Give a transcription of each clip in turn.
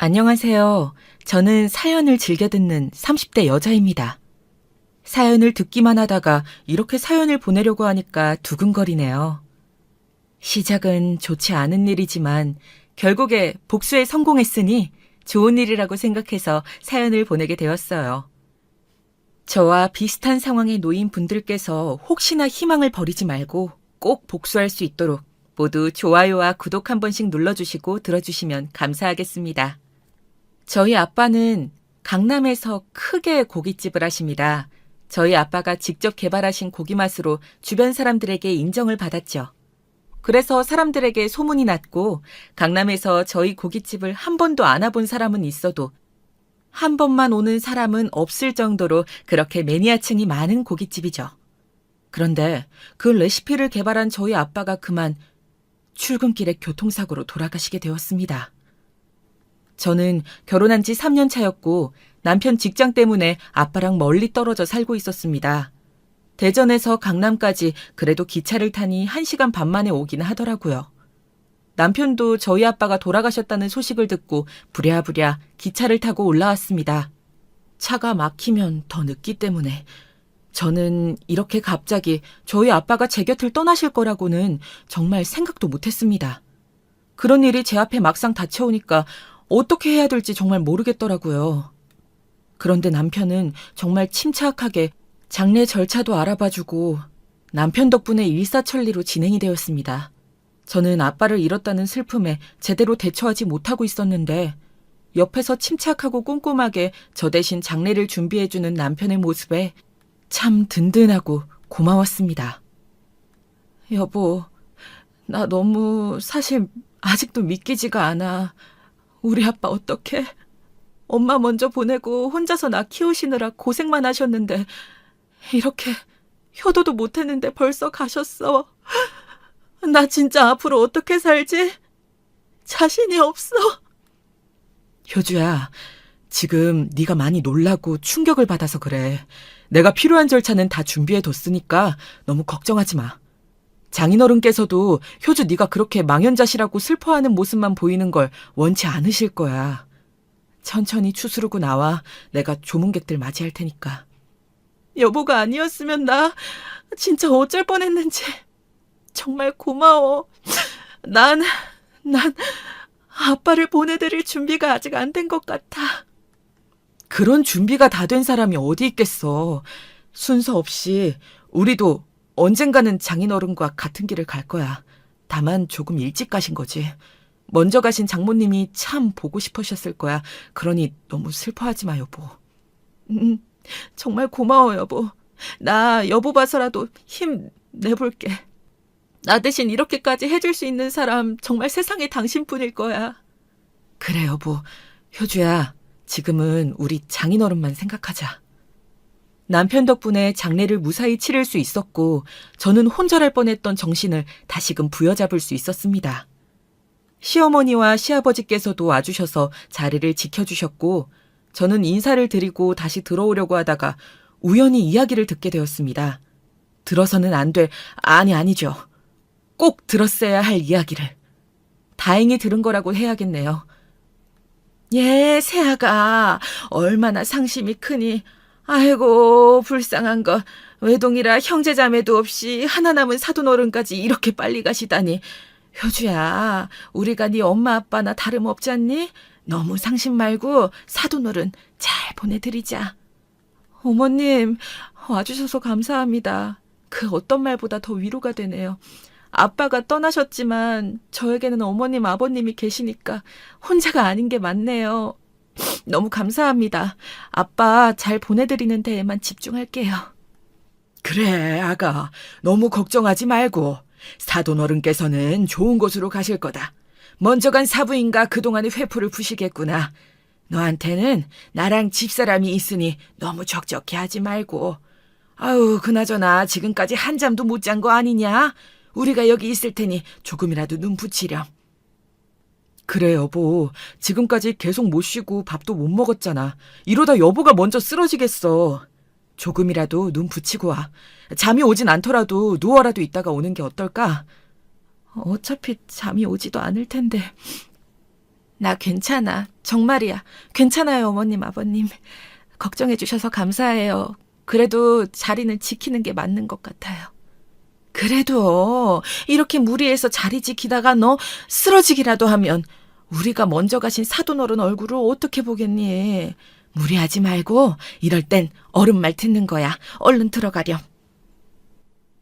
안녕하세요. 저는 사연을 즐겨 듣는 30대 여자입니다. 사연을 듣기만 하다가 이렇게 사연을 보내려고 하니까 두근거리네요. 시작은 좋지 않은 일이지만 결국에 복수에 성공했으니 좋은 일이라고 생각해서 사연을 보내게 되었어요. 저와 비슷한 상황에 놓인 분들께서 혹시나 희망을 버리지 말고 꼭 복수할 수 있도록 모두 좋아요와 구독 한 번씩 눌러주시고 들어주시면 감사하겠습니다. 저희 아빠는 강남에서 크게 고깃집을 하십니다. 저희 아빠가 직접 개발하신 고기 맛으로 주변 사람들에게 인정을 받았죠. 그래서 사람들에게 소문이 났고 강남에서 저희 고깃집을 한 번도 안 와본 사람은 있어도 한 번만 오는 사람은 없을 정도로 그렇게 매니아층이 많은 고깃집이죠. 그런데 그 레시피를 개발한 저희 아빠가 그만 출근길에 교통사고로 돌아가시게 되었습니다. 저는 결혼한 지 3년 차였고 남편 직장 때문에 아빠랑 멀리 떨어져 살고 있었습니다. 대전에서 강남까지 그래도 기차를 타니 1시간 반 만에 오긴 하더라고요. 남편도 저희 아빠가 돌아가셨다는 소식을 듣고 부랴부랴 기차를 타고 올라왔습니다. 차가 막히면 더 늦기 때문에 저는 이렇게 갑자기 저희 아빠가 제 곁을 떠나실 거라고는 정말 생각도 못했습니다. 그런 일이 제 앞에 막상 닥쳐오니까 어떻게 해야 될지 정말 모르겠더라고요. 그런데 남편은 정말 침착하게 장례 절차도 알아봐주고 남편 덕분에 일사천리로 진행이 되었습니다. 저는 아빠를 잃었다는 슬픔에 제대로 대처하지 못하고 있었는데 옆에서 침착하고 꼼꼼하게 저 대신 장례를 준비해주는 남편의 모습에 참 든든하고 고마웠습니다. 여보, 나 너무 사실 아직도 믿기지가 않아. 우리 아빠 어떡해? 엄마 먼저 보내고 혼자서 나 키우시느라 고생만 하셨는데 이렇게 효도도 못했는데 벌써 가셨어. 나 진짜 앞으로 어떻게 살지? 자신이 없어. 효주야, 지금 네가 많이 놀라고 충격을 받아서 그래. 내가 필요한 절차는 다 준비해뒀으니까 너무 걱정하지 마. 장인어른께서도 효주 네가 그렇게 망연자실하고 슬퍼하는 모습만 보이는 걸 원치 않으실 거야. 천천히 추스르고 나와 내가 조문객들 맞이할 테니까. 여보가 아니었으면 나 진짜 어쩔 뻔했는지 정말 고마워. 난 아빠를 보내드릴 준비가 아직 안 된 것 같아. 그런 준비가 다 된 사람이 어디 있겠어. 순서 없이 우리도 언젠가는 장인어른과 같은 길을 갈 거야. 다만 조금 일찍 가신 거지. 먼저 가신 장모님이 참 보고 싶으셨을 거야. 그러니 너무 슬퍼하지 마, 여보. 정말 고마워, 여보. 나 여보 봐서라도 힘 내볼게. 나 대신 이렇게까지 해줄 수 있는 사람 정말 세상에 당신뿐일 거야. 그래, 여보. 효주야, 지금은 우리 장인어른만 생각하자. 남편 덕분에 장례를 무사히 치를 수 있었고 저는 혼절할 뻔했던 정신을 다시금 부여잡을 수 있었습니다. 시어머니와 시아버지께서도 와주셔서 자리를 지켜주셨고 저는 인사를 드리고 다시 들어오려고 하다가 우연히 이야기를 듣게 되었습니다. 들어서는 안 될, 아니죠. 꼭 들었어야 할 이야기를. 다행히 들은 거라고 해야겠네요. 예, 새아가 얼마나 상심이 크니. 아이고, 불쌍한 것. 외동이라 형제자매도 없이 하나 남은 사돈어른까지 이렇게 빨리 가시다니. 효주야, 우리가 네 엄마 아빠나 다름없지 않니? 너무 상심 말고 사돈어른 잘 보내드리자. 어머님, 와주셔서 감사합니다. 그 어떤 말보다 더 위로가 되네요. 아빠가 떠나셨지만 저에게는 어머님, 아버님이 계시니까 혼자가 아닌 게 맞네요. 너무 감사합니다. 아빠 잘 보내드리는 데에만 집중할게요. 그래, 아가. 너무 걱정하지 말고. 사돈어른께서는 좋은 곳으로 가실 거다. 먼저 간 사부인가 그동안의 회포를 푸시겠구나. 너한테는 나랑 집사람이 있으니 너무 적적해 하지 말고. 아우, 그나저나 지금까지 한잠도 못 잔 거 아니냐? 우리가 여기 있을 테니 조금이라도 눈 붙이렴. 그래, 여보. 지금까지 계속 못 쉬고 밥도 못 먹었잖아. 이러다 여보가 먼저 쓰러지겠어. 조금이라도 눈 붙이고 와. 잠이 오진 않더라도 누워라도 있다가 오는 게 어떨까? 어차피 잠이 오지도 않을 텐데. 나 괜찮아. 정말이야. 괜찮아요, 어머님, 아버님. 걱정해 주셔서 감사해요. 그래도 자리는 지키는 게 맞는 것 같아요. 그래도 이렇게 무리해서 자리 지키다가 너 쓰러지기라도 하면 우리가 먼저 가신 사돈어른 얼굴을 어떻게 보겠니? 무리하지 말고 이럴 땐 어른 말 듣는 거야. 얼른 들어가렴.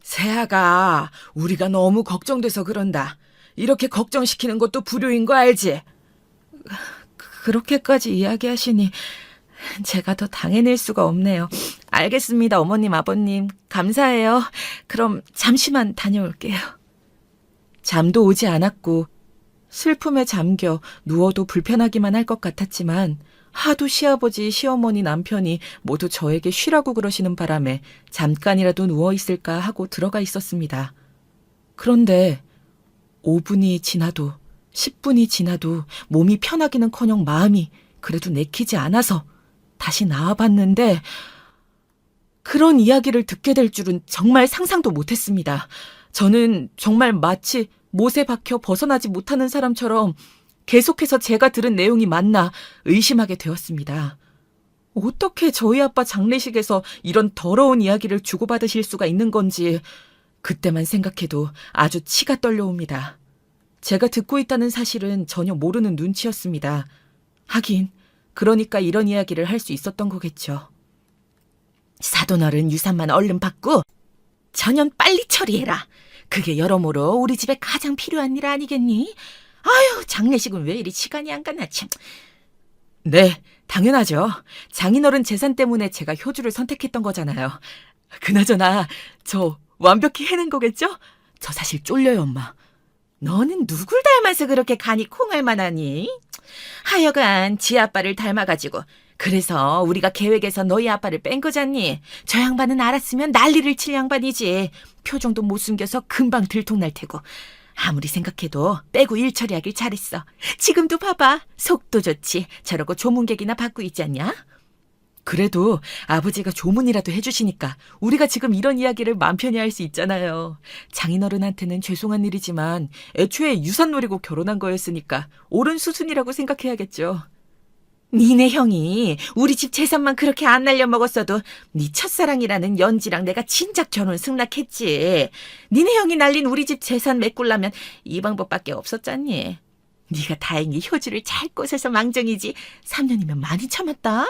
세아가 우리가 너무 걱정돼서 그런다. 이렇게 걱정시키는 것도 불효인 거 알지? 그렇게까지 이야기하시니 제가 더 당해낼 수가 없네요. 알겠습니다, 어머님, 아버님. 감사해요. 그럼 잠시만 다녀올게요. 잠도 오지 않았고 슬픔에 잠겨 누워도 불편하기만 할 것 같았지만 하도 시아버지, 시어머니, 남편이 모두 저에게 쉬라고 그러시는 바람에 잠깐이라도 누워있을까 하고 들어가 있었습니다. 그런데 5분이 지나도 10분이 지나도 몸이 편하기는커녕 마음이 그래도 내키지 않아서 다시 나와봤는데 그런 이야기를 듣게 될 줄은 정말 상상도 못했습니다. 저는 정말 마치 못에 박혀 벗어나지 못하는 사람처럼 계속해서 제가 들은 내용이 맞나 의심하게 되었습니다. 어떻게 저희 아빠 장례식에서 이런 더러운 이야기를 주고받으실 수가 있는 건지 그때만 생각해도 아주 치가 떨려옵니다. 제가 듣고 있다는 사실은 전혀 모르는 눈치였습니다. 하긴 그러니까 이런 이야기를 할 수 있었던 거겠죠. 사돈어른 유산만 얼른 받고 전연 빨리 처리해라. 그게 여러모로 우리 집에 가장 필요한 일 아니겠니? 아유, 장례식은 왜 이리 시간이 안 가나 참. 네, 당연하죠. 장인어른 재산 때문에 제가 효주를 선택했던 거잖아요. 그나저나 저 완벽히 해낸 거겠죠? 저 사실 쫄려요, 엄마. 너는 누굴 닮아서 그렇게 간이 콩알만 하니? 하여간 지 아빠를 닮아가지고 그래서 우리가 계획에서 너희 아빠를 뺀 거잖니. 저 양반은 알았으면 난리를 칠 양반이지. 표정도 못 숨겨서 금방 들통날 테고. 아무리 생각해도 빼고 일 처리하길 잘했어. 지금도 봐봐. 속도 좋지. 저러고 조문객이나 받고 있지 않냐? 그래도 아버지가 조문이라도 해주시니까 우리가 지금 이런 이야기를 맘 편히 할 수 있잖아요. 장인어른한테는 죄송한 일이지만 애초에 유산 노리고 결혼한 거였으니까 옳은 수순이라고 생각해야겠죠. 니네 형이 우리 집 재산만 그렇게 안 날려먹었어도 네 첫사랑이라는 연지랑 내가 진작 결혼 승낙했지. 니네 형이 날린 우리 집 재산 메꾸려면 이 방법밖에 없었잖니. 네가 다행히 효주를 잘 꼬셔서 망정이지 3년이면 많이 참았다.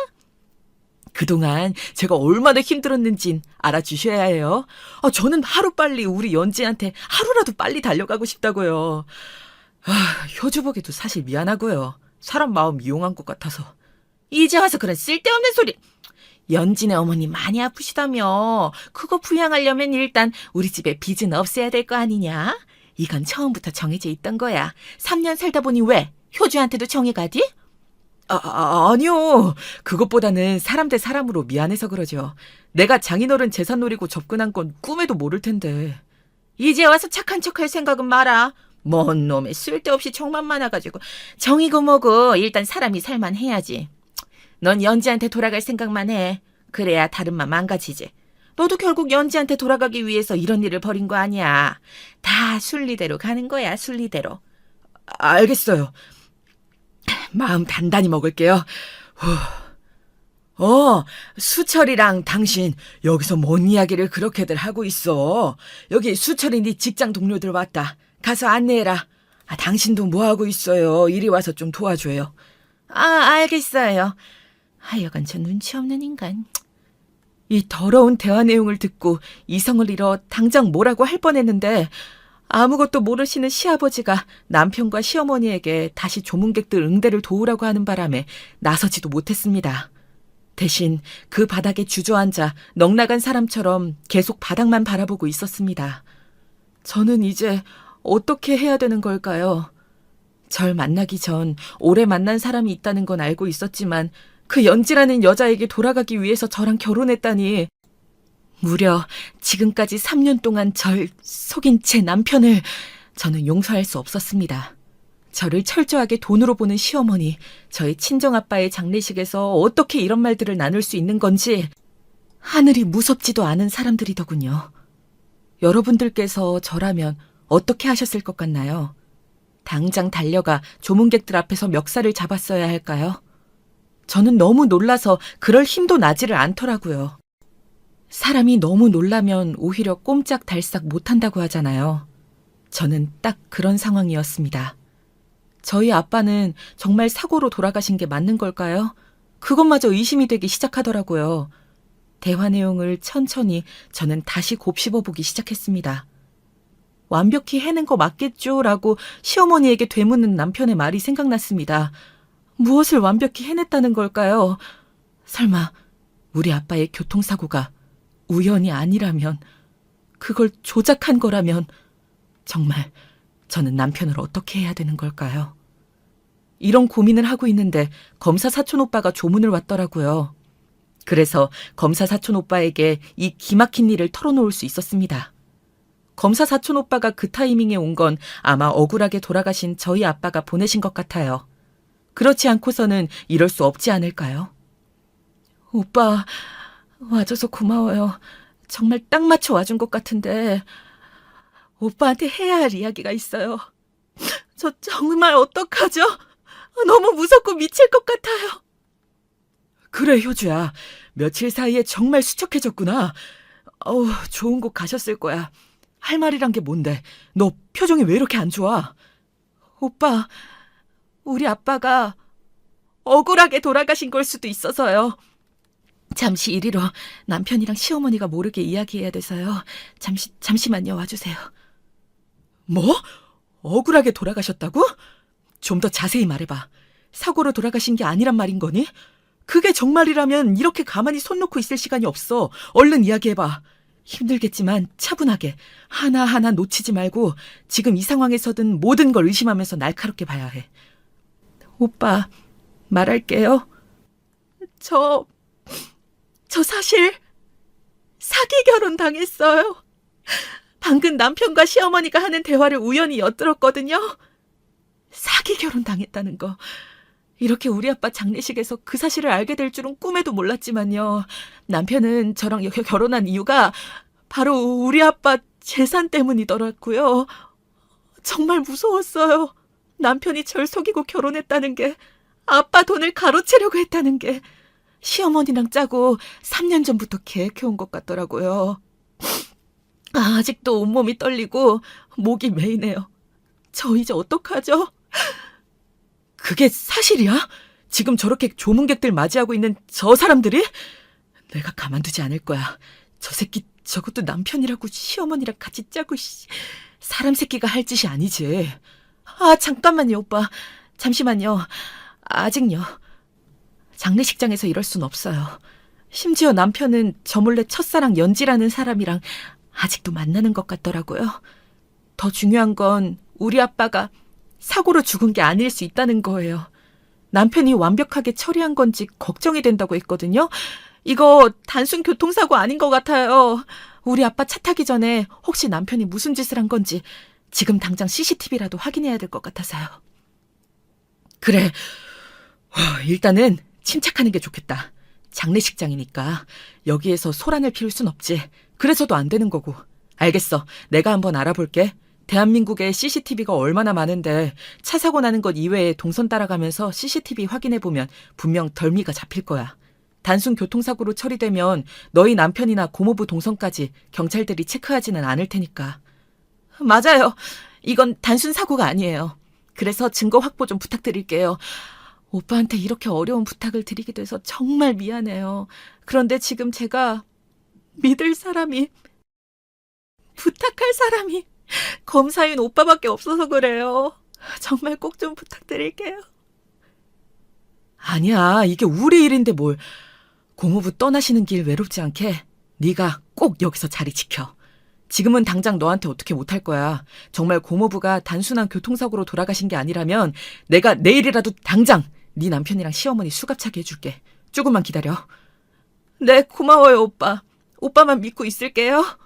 그동안 제가 얼마나 힘들었는진 알아주셔야 해요. 저는 하루빨리 우리 연지한테 하루라도 빨리 달려가고 싶다고요. 효주 보기도 사실 미안하고요. 사람 마음 이용한 것 같아서. 이제 와서 그런 쓸데없는 소리. 연진의 어머니 많이 아프시다며. 그거 부양하려면 일단 우리 집에 빚은 없애야 될 거 아니냐? 이건 처음부터 정해져 있던 거야. 3년 살다 보니 왜? 효주한테도 정이 가디? 아니요. 그것보다는 사람 대 사람으로 미안해서 그러죠. 내가 장인어른 재산 노리고 접근한 건 꿈에도 모를 텐데. 이제 와서 착한 척할 생각은 마라. 뭔 놈의 쓸데없이 정만 많아가지고. 정이고 뭐고 일단 사람이 살만해야지. 넌 연지한테 돌아갈 생각만 해. 그래야 다른 맘 망가지지. 너도 결국 연지한테 돌아가기 위해서 이런 일을 벌인 거 아니야. 다 순리대로 가는 거야, 순리대로. 알겠어요. 마음 단단히 먹을게요. 수철이랑 당신 여기서 뭔 이야기를 그렇게들 하고 있어. 여기 수철이 네 직장 동료들 왔다. 가서 안내해라. 당신도 뭐하고 있어요. 이리 와서 좀 도와줘요. 알겠어요. 하여간 저 눈치 없는 인간. 이 더러운 대화 내용을 듣고 이성을 잃어 당장 뭐라고 할 뻔했는데 아무것도 모르시는 시아버지가 남편과 시어머니에게 다시 조문객들 응대를 도우라고 하는 바람에 나서지도 못했습니다. 대신 그 바닥에 주저앉아 넋나간 사람처럼 계속 바닥만 바라보고 있었습니다. 저는 이제 어떻게 해야 되는 걸까요? 절 만나기 전 오래 만난 사람이 있다는 건 알고 있었지만 그 연지라는 여자에게 돌아가기 위해서 저랑 결혼했다니 무려 지금까지 3년 동안 절 속인 제 남편을 저는 용서할 수 없었습니다. 저를 철저하게 돈으로 보는 시어머니, 저희 친정아빠의 장례식에서 어떻게 이런 말들을 나눌 수 있는 건지 하늘이 무섭지도 않은 사람들이더군요. 여러분들께서 저라면 어떻게 하셨을 것 같나요? 당장 달려가 조문객들 앞에서 멱살을 잡았어야 할까요? 저는 너무 놀라서 그럴 힘도 나지를 않더라고요. 사람이 너무 놀라면 오히려 꼼짝달싹 못한다고 하잖아요. 저는 딱 그런 상황이었습니다. 저희 아빠는 정말 사고로 돌아가신 게 맞는 걸까요? 그것마저 의심이 되기 시작하더라고요. 대화 내용을 천천히 저는 다시 곱씹어보기 시작했습니다. 완벽히 해낸 거 맞겠죠? 라고 시어머니에게 되묻는 남편의 말이 생각났습니다. 무엇을 완벽히 해냈다는 걸까요? 설마 우리 아빠의 교통사고가 우연이 아니라면, 그걸 조작한 거라면 정말 저는 남편을 어떻게 해야 되는 걸까요? 이런 고민을 하고 있는데 검사 사촌 오빠가 조문을 왔더라고요. 그래서 검사 사촌 오빠에게 이 기막힌 일을 털어놓을 수 있었습니다. 검사 사촌 오빠가 그 타이밍에 온 건 아마 억울하게 돌아가신 저희 아빠가 보내신 것 같아요. 그렇지 않고서는 이럴 수 없지 않을까요? 오빠, 와줘서 고마워요. 정말 딱 맞춰 와준 것 같은데 오빠한테 해야 할 이야기가 있어요. 저 정말 어떡하죠? 너무 무섭고 미칠 것 같아요. 그래, 효주야. 며칠 사이에 정말 수척해졌구나. 좋은 곳 가셨을 거야. 할 말이란 게 뭔데? 너 표정이 왜 이렇게 안 좋아? 오빠, 우리 아빠가 억울하게 돌아가신 걸 수도 있어서요. 잠시 이리로 남편이랑 시어머니가 모르게 이야기해야 돼서요. 잠시만요, 와주세요. 뭐? 억울하게 돌아가셨다고? 좀 더 자세히 말해봐. 사고로 돌아가신 게 아니란 말인 거니? 그게 정말이라면 이렇게 가만히 손 놓고 있을 시간이 없어. 얼른 이야기해봐. 힘들겠지만 차분하게 하나하나 놓치지 말고 지금 이 상황에서든 모든 걸 의심하면서 날카롭게 봐야 해. 오빠, 말할게요. 저 사실 사기 결혼 당했어요. 방금 남편과 시어머니가 하는 대화를 우연히 엿들었거든요. 사기 결혼 당했다는 거. 이렇게 우리 아빠 장례식에서 그 사실을 알게 될 줄은 꿈에도 몰랐지만요. 남편은 저랑 결혼한 이유가 바로 우리 아빠 재산 때문이더라고요. 정말 무서웠어요. 남편이 절 속이고 결혼했다는 게, 아빠 돈을 가로채려고 했다는 게, 시어머니랑 짜고 3년 전부터 계획해온 것 같더라고요. 아직도 온몸이 떨리고 목이 메이네요. 저 이제 어떡하죠? 그게 사실이야? 지금 저렇게 조문객들 맞이하고 있는 저 사람들이? 내가 가만두지 않을 거야. 저 새끼 저것도 남편이라고 시어머니랑 같이 짜고, 사람 새끼가 할 짓이 아니지. 잠깐만요, 오빠. 잠시만요. 아직요. 장례식장에서 이럴 순 없어요. 심지어 남편은 저 몰래 첫사랑 연지라는 사람이랑 아직도 만나는 것 같더라고요. 더 중요한 건 우리 아빠가 사고로 죽은 게 아닐 수 있다는 거예요. 남편이 완벽하게 처리한 건지 걱정이 된다고 했거든요. 이거 단순 교통사고 아닌 것 같아요. 우리 아빠 차 타기 전에 혹시 남편이 무슨 짓을 한 건지 지금 당장 CCTV라도 확인해야 될 것 같아서요. 그래, 일단은 침착하는 게 좋겠다. 장례식장이니까 여기에서 소란을 피울 순 없지. 그래서도 안 되는 거고. 알겠어. 내가 한번 알아볼게. 대한민국에 CCTV가 얼마나 많은데 차 사고 나는 것 이외에 동선 따라가면서 CCTV 확인해보면 분명 덜미가 잡힐 거야. 단순 교통사고로 처리되면 너희 남편이나 고모부 동선까지 경찰들이 체크하지는 않을 테니까. 맞아요. 이건 단순 사고가 아니에요. 그래서 증거 확보 좀 부탁드릴게요. 오빠한테 이렇게 어려운 부탁을 드리게 돼서 정말 미안해요. 그런데 지금 제가 믿을 사람이, 부탁할 사람이 검사인 오빠밖에 없어서 그래요. 정말 꼭 좀 부탁드릴게요. 아니야, 이게 우리 일인데 뭘. 고모부 떠나시는 길 외롭지 않게 네가 꼭 여기서 자리 지켜. 지금은 당장 너한테 어떻게 못할 거야. 정말 고모부가 단순한 교통사고로 돌아가신 게 아니라면 내가 내일이라도 당장 네 남편이랑 시어머니 수갑차게 해줄게. 조금만 기다려. 네, 고마워요, 오빠. 오빠만 믿고 있을게요.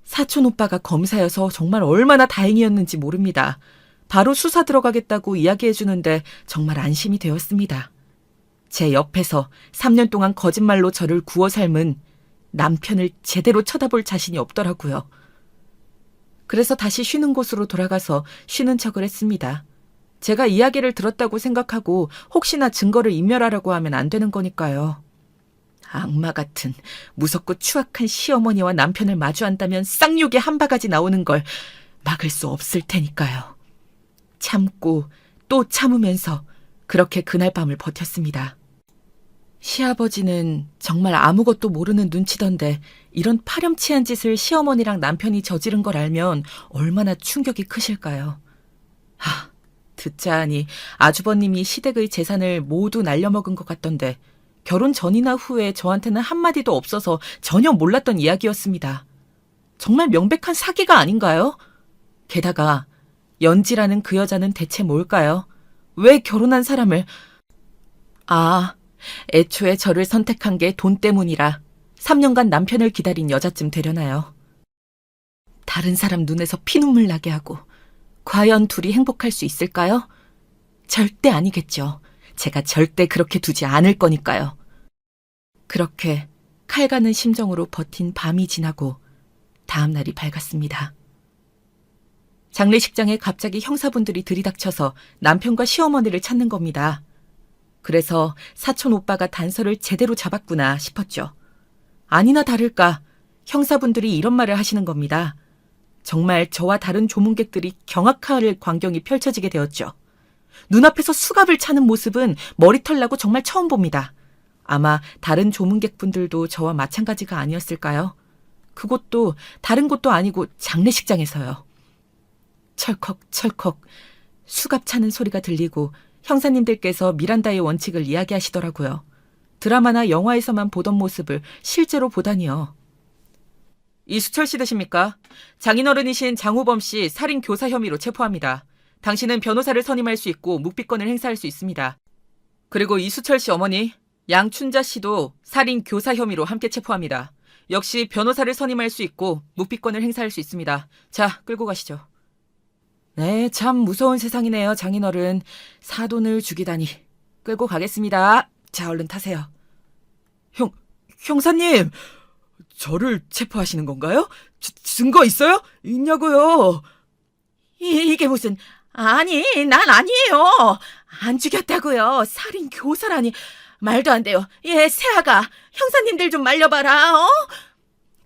사촌 오빠가 검사여서 정말 얼마나 다행이었는지 모릅니다. 바로 수사 들어가겠다고 이야기해주는데 정말 안심이 되었습니다. 제 옆에서 3년 동안 거짓말로 저를 구워 삶은 남편을 제대로 쳐다볼 자신이 없더라고요. 그래서 다시 쉬는 곳으로 돌아가서 쉬는 척을 했습니다. 제가 이야기를 들었다고 생각하고 혹시나 증거를 인멸하려고 하면 안 되는 거니까요. 악마 같은 무섭고 추악한 시어머니와 남편을 마주한다면 쌍욕이 한 바가지 나오는 걸 막을 수 없을 테니까요. 참고 또 참으면서 그렇게 그날 밤을 버텼습니다. 시아버지는 정말 아무것도 모르는 눈치던데 이런 파렴치한 짓을 시어머니랑 남편이 저지른 걸 알면 얼마나 충격이 크실까요? 듣자 하니 아주버님이 시댁의 재산을 모두 날려먹은 것 같던데 결혼 전이나 후에 저한테는 한마디도 없어서 전혀 몰랐던 이야기였습니다. 정말 명백한 사기가 아닌가요? 게다가 연지라는 그 여자는 대체 뭘까요? 왜 결혼한 사람을... 애초에 저를 선택한 게 돈 때문이라 3년간 남편을 기다린 여자쯤 되려나요. 다른 사람 눈에서 피눈물 나게 하고 과연 둘이 행복할 수 있을까요? 절대 아니겠죠. 제가 절대 그렇게 두지 않을 거니까요. 그렇게 칼 가는 심정으로 버틴 밤이 지나고 다음 날이 밝았습니다. 장례식장에 갑자기 형사분들이 들이닥쳐서 남편과 시어머니를 찾는 겁니다. 그래서 사촌 오빠가 단서를 제대로 잡았구나 싶었죠. 아니나 다를까 형사분들이 이런 말을 하시는 겁니다. 정말 저와 다른 조문객들이 경악할 광경이 펼쳐지게 되었죠. 눈앞에서 수갑을 차는 모습은 머리털 나고 정말 처음 봅니다. 아마 다른 조문객분들도 저와 마찬가지가 아니었을까요? 그곳도 다른 곳도 아니고 장례식장에서요. 철컥철컥 수갑 차는 소리가 들리고 형사님들께서 미란다의 원칙을 이야기하시더라고요. 드라마나 영화에서만 보던 모습을 실제로 보다니요. 이수철 씨 되십니까? 장인어른이신 장우범 씨 살인 교사 혐의로 체포합니다. 당신은 변호사를 선임할 수 있고 묵비권을 행사할 수 있습니다. 그리고 이수철 씨 어머니 양춘자 씨도 살인 교사 혐의로 함께 체포합니다. 역시 변호사를 선임할 수 있고 묵비권을 행사할 수 있습니다. 자, 끌고 가시죠. 네, 참 무서운 세상이네요, 장인어른. 사돈을 죽이다니. 끌고 가겠습니다. 자, 얼른 타세요. 형사님, 저를 체포하시는 건가요? 증거 있어요? 있냐고요? 이게 무슨... 아니, 난 아니에요. 안 죽였다고요. 살인 교사라니. 말도 안 돼요. 세아가 형사님들 좀 말려봐라.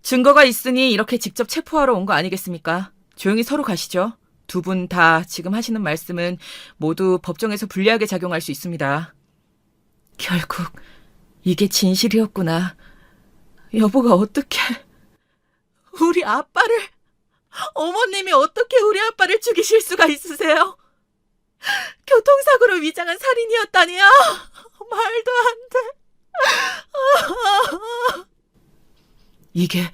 증거가 있으니 이렇게 직접 체포하러 온 거 아니겠습니까? 조용히 서로 가시죠. 두 분 다 지금 하시는 말씀은 모두 법정에서 불리하게 작용할 수 있습니다. 결국 이게 진실이었구나. 여보가 어떻게... 우리 아빠를... 어머님이 어떻게 우리 아빠를 죽이실 수가 있으세요? 교통사고로 위장한 살인이었다니요? 말도 안 돼. 이게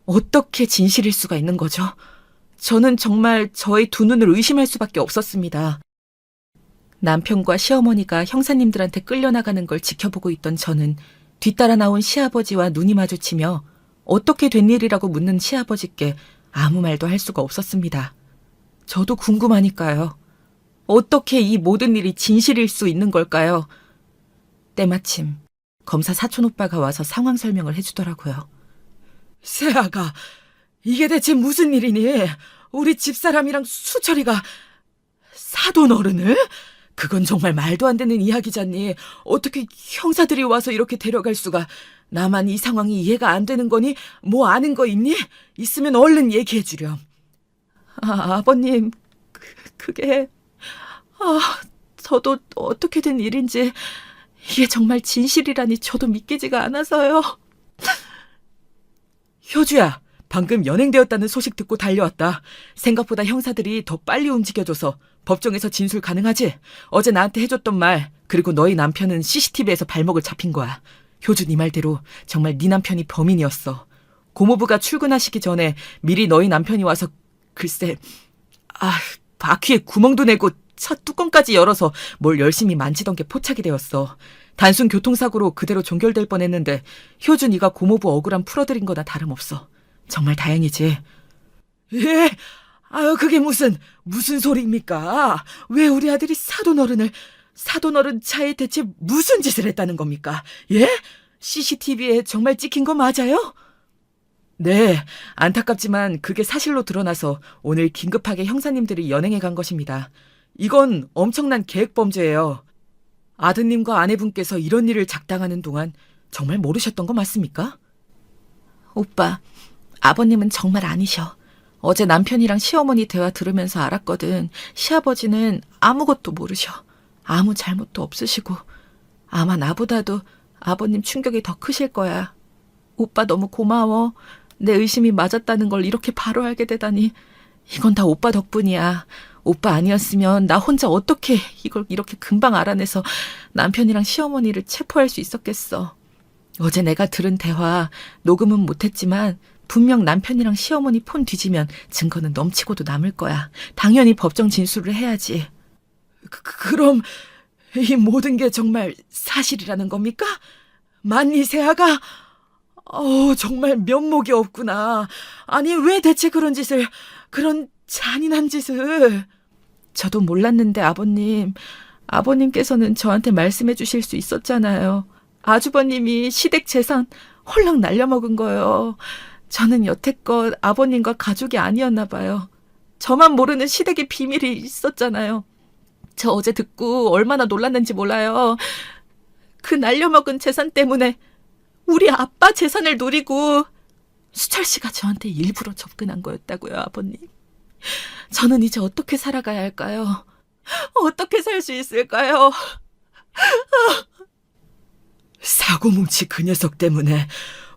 어떻게 진실일 수가 있는 거죠? 저는 정말 저의 두 눈을 의심할 수밖에 없었습니다. 남편과 시어머니가 형사님들한테 끌려나가는 걸 지켜보고 있던 저는 뒤따라 나온 시아버지와 눈이 마주치며 어떻게 된 일이라고 묻는 시아버지께 아무 말도 할 수가 없었습니다. 저도 궁금하니까요. 어떻게 이 모든 일이 진실일 수 있는 걸까요? 때마침 검사 사촌 오빠가 와서 상황 설명을 해주더라고요. 세아가 이게 대체 무슨 일이니? 우리 집사람이랑 수철이가 사돈 어른을? 그건 정말 말도 안 되는 이야기잖니. 어떻게 형사들이 와서 이렇게 데려갈 수가. 나만 이 상황이 이해가 안 되는 거니? 뭐 아는 거 있니? 있으면 얼른 얘기해 주렴. 아버님, 그게... 저도 어떻게 된 일인지 이게 정말 진실이라니 저도 믿기지가 않아서요. 효주야, 방금 연행되었다는 소식 듣고 달려왔다. 생각보다 형사들이 더 빨리 움직여줘서 법정에서 진술 가능하지? 어제 나한테 해줬던 말, 그리고 너희 남편은 CCTV에서 발목을 잡힌 거야. 효주 네 말대로 정말 네 남편이 범인이었어. 고모부가 출근하시기 전에 미리 너희 남편이 와서 글쎄... 바퀴에 구멍도 내고 차 뚜껑까지 열어서 뭘 열심히 만지던 게 포착이 되었어. 단순 교통사고로 그대로 종결될 뻔했는데 효주 네가 고모부 억울함 풀어드린 거나 다름없어. 정말 다행이지. 예? 그게 무슨 소리입니까? 왜 우리 아들이 사돈어른 차에 대체 무슨 짓을 했다는 겁니까? 예? CCTV에 정말 찍힌 거 맞아요? 네, 안타깝지만 그게 사실로 드러나서 오늘 긴급하게 형사님들이 연행해 간 것입니다. 이건 엄청난 계획범죄예요. 아드님과 아내분께서 이런 일을 작당하는 동안 정말 모르셨던 거 맞습니까? 오빠, 아버님은 정말 아니셔. 어제 남편이랑 시어머니 대화 들으면서 알았거든. 시아버지는 아무것도 모르셔. 아무 잘못도 없으시고. 아마 나보다도 아버님 충격이 더 크실 거야. 오빠 너무 고마워. 내 의심이 맞았다는 걸 이렇게 바로 알게 되다니. 이건 다 오빠 덕분이야. 오빠 아니었으면 나 혼자 어떻게 이걸 이렇게 금방 알아내서 남편이랑 시어머니를 체포할 수 있었겠어. 어제 내가 들은 대화 녹음은 못했지만 분명 남편이랑 시어머니 폰 뒤지면 증거는 넘치고도 남을 거야. 당연히 법정 진술을 해야지. 그럼 이 모든 게 정말 사실이라는 겁니까? 만니 세아가? 정말 면목이 없구나. 아니 왜 대체 그런 잔인한 짓을. 저도 몰랐는데 아버님께서는 저한테 말씀해 주실 수 있었잖아요. 아주버님이 시댁 재산 홀랑 날려먹은 거예요. 저는 여태껏 아버님과 가족이 아니었나 봐요. 저만 모르는 시댁의 비밀이 있었잖아요. 저 어제 듣고 얼마나 놀랐는지 몰라요. 그 날려먹은 재산 때문에 우리 아빠 재산을 노리고 수철 씨가 저한테 일부러 접근한 거였다고요, 아버님. 저는 이제 어떻게 살아가야 할까요? 어떻게 살 수 있을까요? 사고뭉치 그 녀석 때문에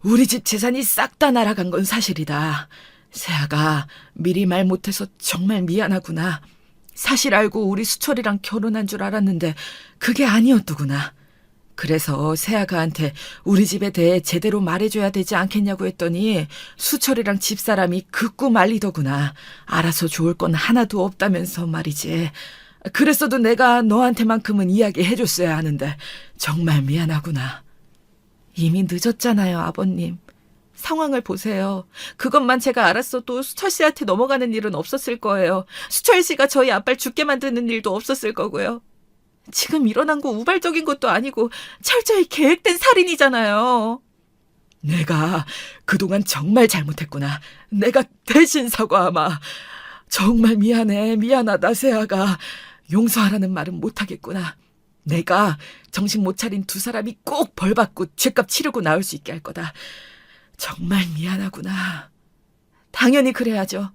우리 집 재산이 싹 다 날아간 건 사실이다. 세아가 미리 말 못해서 정말 미안하구나. 사실 알고 우리 수철이랑 결혼한 줄 알았는데 그게 아니었더구나. 그래서 세아가한테 우리 집에 대해 제대로 말해줘야 되지 않겠냐고 했더니 수철이랑 집사람이 극구 말리더구나. 알아서 좋을 건 하나도 없다면서 말이지. 그랬어도 내가 너한테만큼은 이야기해줬어야 하는데 정말 미안하구나. 이미 늦었잖아요, 아버님. 상황을 보세요. 그것만 제가 알았어도 수철 씨한테 넘어가는 일은 없었을 거예요. 수철 씨가 저희 아빠를 죽게 만드는 일도 없었을 거고요. 지금 일어난 거 우발적인 것도 아니고 철저히 계획된 살인이잖아요. 내가 그동안 정말 잘못했구나. 내가 대신 사과하마. 정말 미안하다, 세아가. 용서하라는 말은 못하겠구나. 내가 정신 못 차린 두 사람이 꼭 벌받고 죗값 치르고 나올 수 있게 할 거다. 정말 미안하구나. 당연히 그래야죠.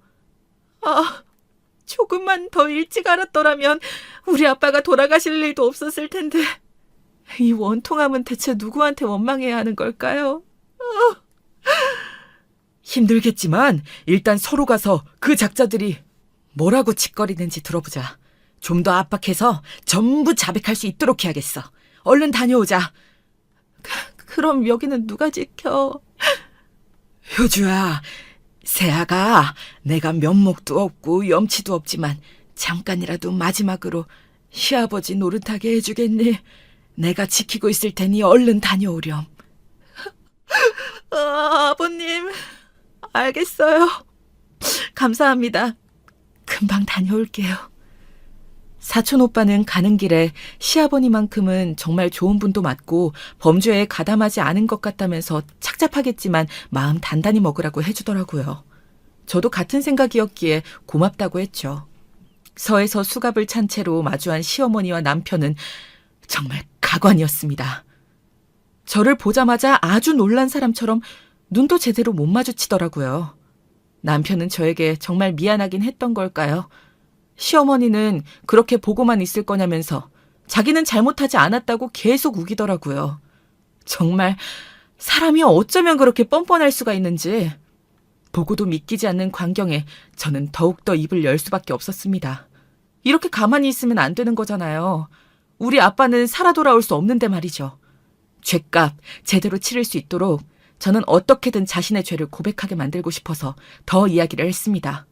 조금만 더 일찍 알았더라면 우리 아빠가 돌아가실 일도 없었을 텐데. 이 원통함은 대체 누구한테 원망해야 하는 걸까요? 힘들겠지만 일단 서로 가서 그 작자들이 뭐라고 짓거리는지 들어보자. 좀 더 압박해서 전부 자백할 수 있도록 해야겠어. 얼른 다녀오자. 그럼 여기는 누가 지켜? 효주야, 세아가 내가 면목도 없고 염치도 없지만 잠깐이라도 마지막으로 시아버지 노릇하게 해주겠니? 내가 지키고 있을 테니 얼른 다녀오렴. 아버님, 알겠어요. 감사합니다. 금방 다녀올게요. 사촌 오빠는 가는 길에 시아버니만큼은 정말 좋은 분도 맞고 범죄에 가담하지 않은 것 같다면서 착잡하겠지만 마음 단단히 먹으라고 해주더라고요. 저도 같은 생각이었기에 고맙다고 했죠. 서에서 수갑을 찬 채로 마주한 시어머니와 남편은 정말 가관이었습니다. 저를 보자마자 아주 놀란 사람처럼 눈도 제대로 못 마주치더라고요. 남편은 저에게 정말 미안하긴 했던 걸까요? 시어머니는 그렇게 보고만 있을 거냐면서 자기는 잘못하지 않았다고 계속 우기더라고요. 정말 사람이 어쩌면 그렇게 뻔뻔할 수가 있는지. 보고도 믿기지 않는 광경에 저는 더욱더 입을 열 수밖에 없었습니다. 이렇게 가만히 있으면 안 되는 거잖아요. 우리 아빠는 살아 돌아올 수 없는데 말이죠. 죗값 제대로 치를 수 있도록 저는 어떻게든 자신의 죄를 고백하게 만들고 싶어서 더 이야기를 했습니다.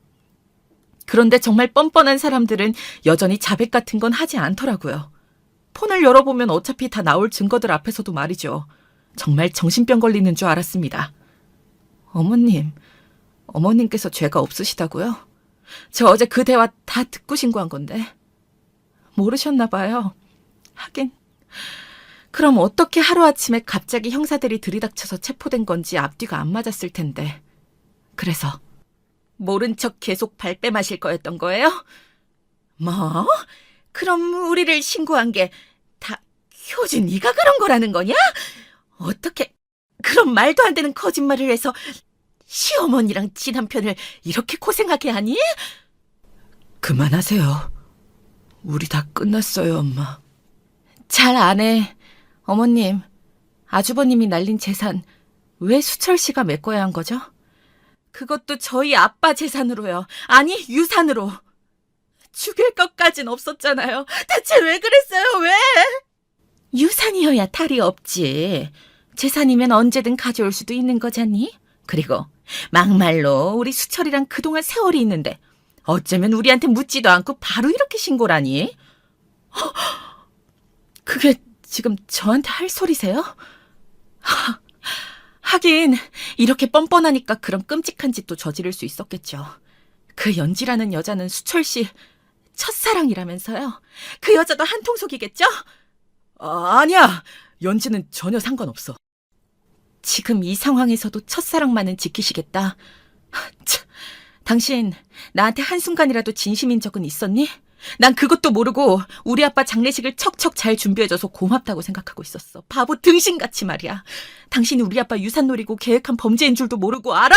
그런데 정말 뻔뻔한 사람들은 여전히 자백 같은 건 하지 않더라고요. 폰을 열어보면 어차피 다 나올 증거들 앞에서도 말이죠. 정말 정신병 걸리는 줄 알았습니다. 어머님께서 죄가 없으시다고요? 저 어제 그 대화 다 듣고 신고한 건데. 모르셨나 봐요. 하긴. 그럼 어떻게 하루아침에 갑자기 형사들이 들이닥쳐서 체포된 건지 앞뒤가 안 맞았을 텐데. 그래서 모른 척 계속 발뺌하실 거였던 거예요? 뭐? 그럼 우리를 신고한 게 다 효주 네가 그런 거라는 거냐? 어떻게 그런 말도 안 되는 거짓말을 해서 시어머니랑 지남편을 이렇게 고생하게 하니? 그만하세요. 우리 다 끝났어요, 엄마. 잘 안 해. 어머님, 아주버님이 날린 재산 왜 수철 씨가 메꿔야 한 거죠? 그것도 저희 아빠 재산으로요. 아니, 유산으로. 죽일 것까진 없었잖아요. 대체 왜 그랬어요, 왜? 유산이어야 탈이 없지. 재산이면 언제든 가져올 수도 있는 거잖니? 그리고 막말로 우리 수철이랑 그동안 세월이 있는데 어쩌면 우리한테 묻지도 않고 바로 이렇게 신고라니? 그게 지금 저한테 할 소리세요? 하긴 이렇게 뻔뻔하니까 그런 끔찍한 짓도 저지를 수 있었겠죠. 그 연지라는 여자는 수철 씨 첫사랑이라면서요? 그 여자도 한통속이겠죠? 아니야. 연지는 전혀 상관없어. 지금 이 상황에서도 첫사랑만은 지키시겠다. 참, 당신 나한테 한순간이라도 진심인 적은 있었니? 난 그것도 모르고 우리 아빠 장례식을 척척 잘 준비해줘서 고맙다고 생각하고 있었어. 바보 등신같이 말이야. 당신이 우리 아빠 유산 노리고 계획한 범죄인 줄도 모르고 알아?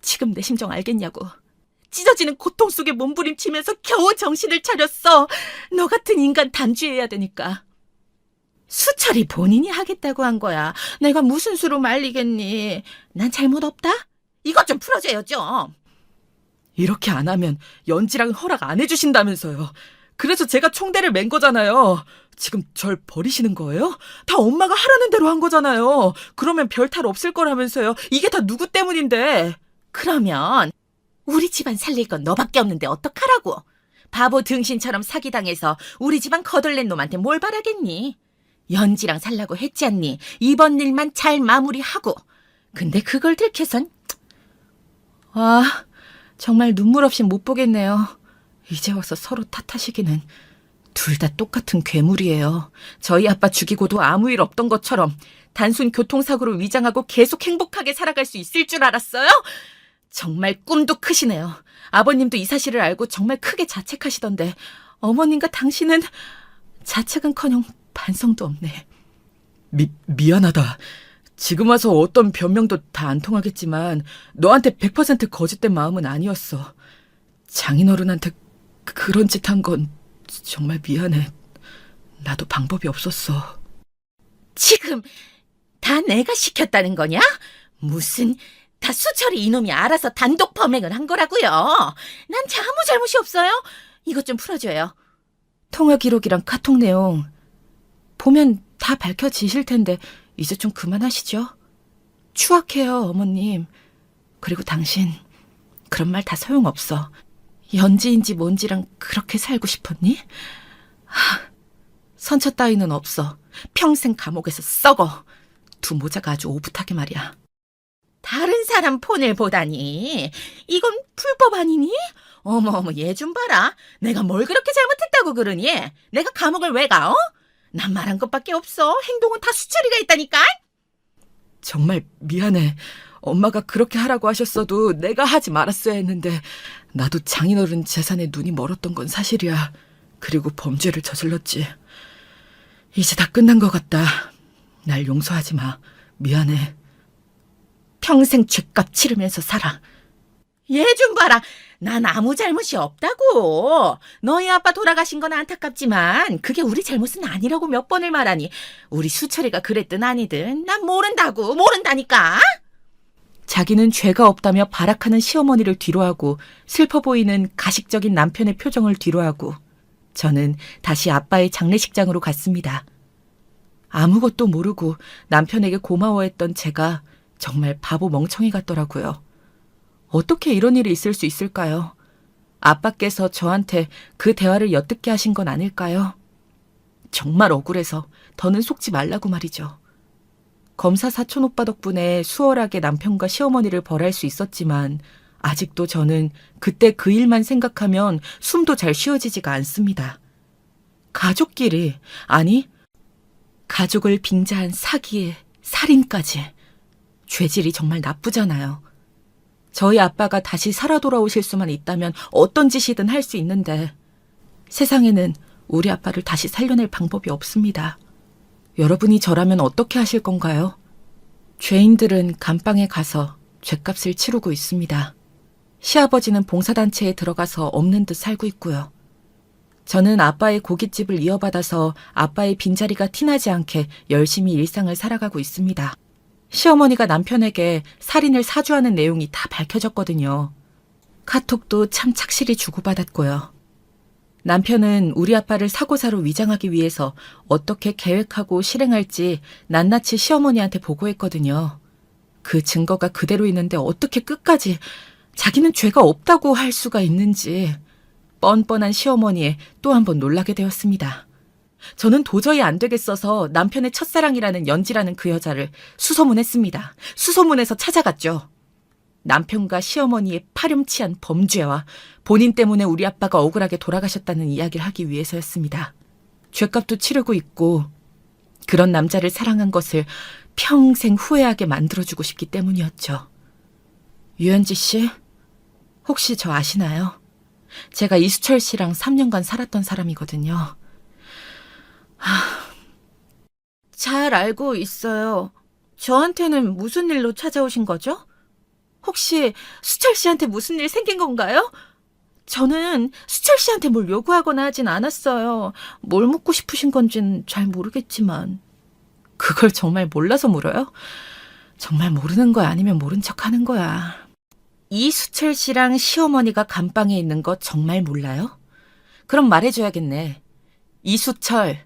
지금 내 심정 알겠냐고. 찢어지는 고통 속에 몸부림치면서 겨우 정신을 차렸어. 너 같은 인간 단죄해야 되니까. 수철이 본인이 하겠다고 한 거야. 내가 무슨 수로 말리겠니? 난 잘못 없다? 이것 좀 풀어줘요, 좀. 이렇게 안 하면 연지랑 허락 안 해주신다면서요. 그래서 제가 총대를 맨 거잖아요. 지금 절 버리시는 거예요? 다 엄마가 하라는 대로 한 거잖아요. 그러면 별 탈 없을 거라면서요. 이게 다 누구 때문인데. 그러면 우리 집안 살릴 건 너밖에 없는데 어떡하라고. 바보 등신처럼 사기당해서 우리 집안 거덜낸 놈한테 뭘 바라겠니. 연지랑 살라고 했지 않니? 이번 일만 잘 마무리하고. 근데 그걸 들켜선 정말 눈물 없이 못 보겠네요. 이제 와서 서로 탓하시기는. 둘 다 똑같은 괴물이에요. 저희 아빠 죽이고도 아무 일 없던 것처럼 단순 교통사고로 위장하고 계속 행복하게 살아갈 수 있을 줄 알았어요? 정말 꿈도 크시네요. 아버님도 이 사실을 알고 정말 크게 자책하시던데 어머님과 당신은 자책은커녕 반성도 없네. 미안하다. 지금 와서 어떤 변명도 다 안 통하겠지만 너한테 100% 거짓된 마음은 아니었어. 장인어른한테 그런 짓 한 건 정말 미안해. 나도 방법이 없었어. 지금 다 내가 시켰다는 거냐? 무슨 다 수철이 이놈이 알아서 단독 범행을 한 거라고요. 난 아무 잘못이 없어요. 이것 좀 풀어줘요. 통화 기록이랑 카톡 내용 보면 다 밝혀지실 텐데 이제 좀 그만하시죠. 추악해요, 어머님. 그리고 당신 그런 말 다 소용없어. 연지인지 뭔지랑 그렇게 살고 싶었니? 선처 따위는 없어. 평생 감옥에서 썩어. 두 모자가 아주 오붓하게 말이야. 다른 사람 폰을 보다니. 이건 불법 아니니? 어머 얘 좀 봐라. 내가 뭘 그렇게 잘못했다고 그러니? 내가 감옥을 왜 가? 어? 난 말한 것밖에 없어. 행동은 다 수철이가 있다니까. 정말 미안해. 엄마가 그렇게 하라고 하셨어도 내가 하지 말았어야 했는데 나도 장인어른 재산에 눈이 멀었던 건 사실이야. 그리고 범죄를 저질렀지. 이제 다 끝난 것 같다. 날 용서하지 마. 미안해. 평생 죗값 치르면서 살아. 얘 좀 봐라. 난 아무 잘못이 없다고. 너희 아빠 돌아가신 건 안타깝지만 그게 우리 잘못은 아니라고 몇 번을 말하니. 우리 수철이가 그랬든 아니든 난 모른다니까. 자기는 죄가 없다며 발악하는 시어머니를 뒤로하고 슬퍼 보이는 가식적인 남편의 표정을 뒤로하고 저는 다시 아빠의 장례식장으로 갔습니다. 아무것도 모르고 남편에게 고마워했던 제가 정말 바보 멍청이 같더라고요. 어떻게 이런 일이 있을 수 있을까요? 아빠께서 저한테 그 대화를 엿듣게 하신 건 아닐까요? 정말 억울해서 더는 속지 말라고 말이죠. 검사 사촌 오빠 덕분에 수월하게 남편과 시어머니를 벌할 수 있었지만 아직도 저는 그때 그 일만 생각하면 숨도 잘 쉬어지지가 않습니다. 가족끼리, 아니 가족을 빙자한 사기에 살인까지. 죄질이 정말 나쁘잖아요. 저희 아빠가 다시 살아 돌아오실 수만 있다면 어떤 짓이든 할 수 있는데 세상에는 우리 아빠를 다시 살려낼 방법이 없습니다. 여러분이 저라면 어떻게 하실 건가요? 죄인들은 감방에 가서 죗값을 치르고 있습니다. 시아버지는 봉사단체에 들어가서 없는 듯 살고 있고요. 저는 아빠의 고깃집을 이어받아서 아빠의 빈자리가 티나지 않게 열심히 일상을 살아가고 있습니다. 시어머니가 남편에게 살인을 사주하는 내용이 다 밝혀졌거든요. 카톡도 참 착실히 주고받았고요. 남편은 우리 아빠를 사고사로 위장하기 위해서 어떻게 계획하고 실행할지 낱낱이 시어머니한테 보고했거든요. 그 증거가 그대로 있는데 어떻게 끝까지 자기는 죄가 없다고 할 수가 있는지 뻔뻔한 시어머니에 또 한 번 놀라게 되었습니다. 저는 도저히 안 되겠어서 남편의 첫사랑이라는 연지라는 그 여자를 수소문했습니다. 수소문해서 찾아갔죠. 남편과 시어머니의 파렴치한 범죄와 본인 때문에 우리 아빠가 억울하게 돌아가셨다는 이야기를 하기 위해서였습니다. 죗값도 치르고 있고 그런 남자를 사랑한 것을 평생 후회하게 만들어주고 싶기 때문이었죠. 유현지 씨, 혹시 저 아시나요? 제가 이수철 씨랑 3년간 살았던 사람이거든요. 잘 알고 있어요. 저한테는 무슨 일로 찾아오신 거죠? 혹시 수철 씨한테 무슨 일 생긴 건가요? 저는 수철 씨한테 뭘 요구하거나 하진 않았어요. 뭘 묻고 싶으신 건진 잘 모르겠지만. 그걸 정말 몰라서 물어요? 정말 모르는 거야 아니면 모른 척 하는 거야. 이수철 씨랑 시어머니가 감방에 있는 거 정말 몰라요? 그럼 말해줘야겠네. 이수철,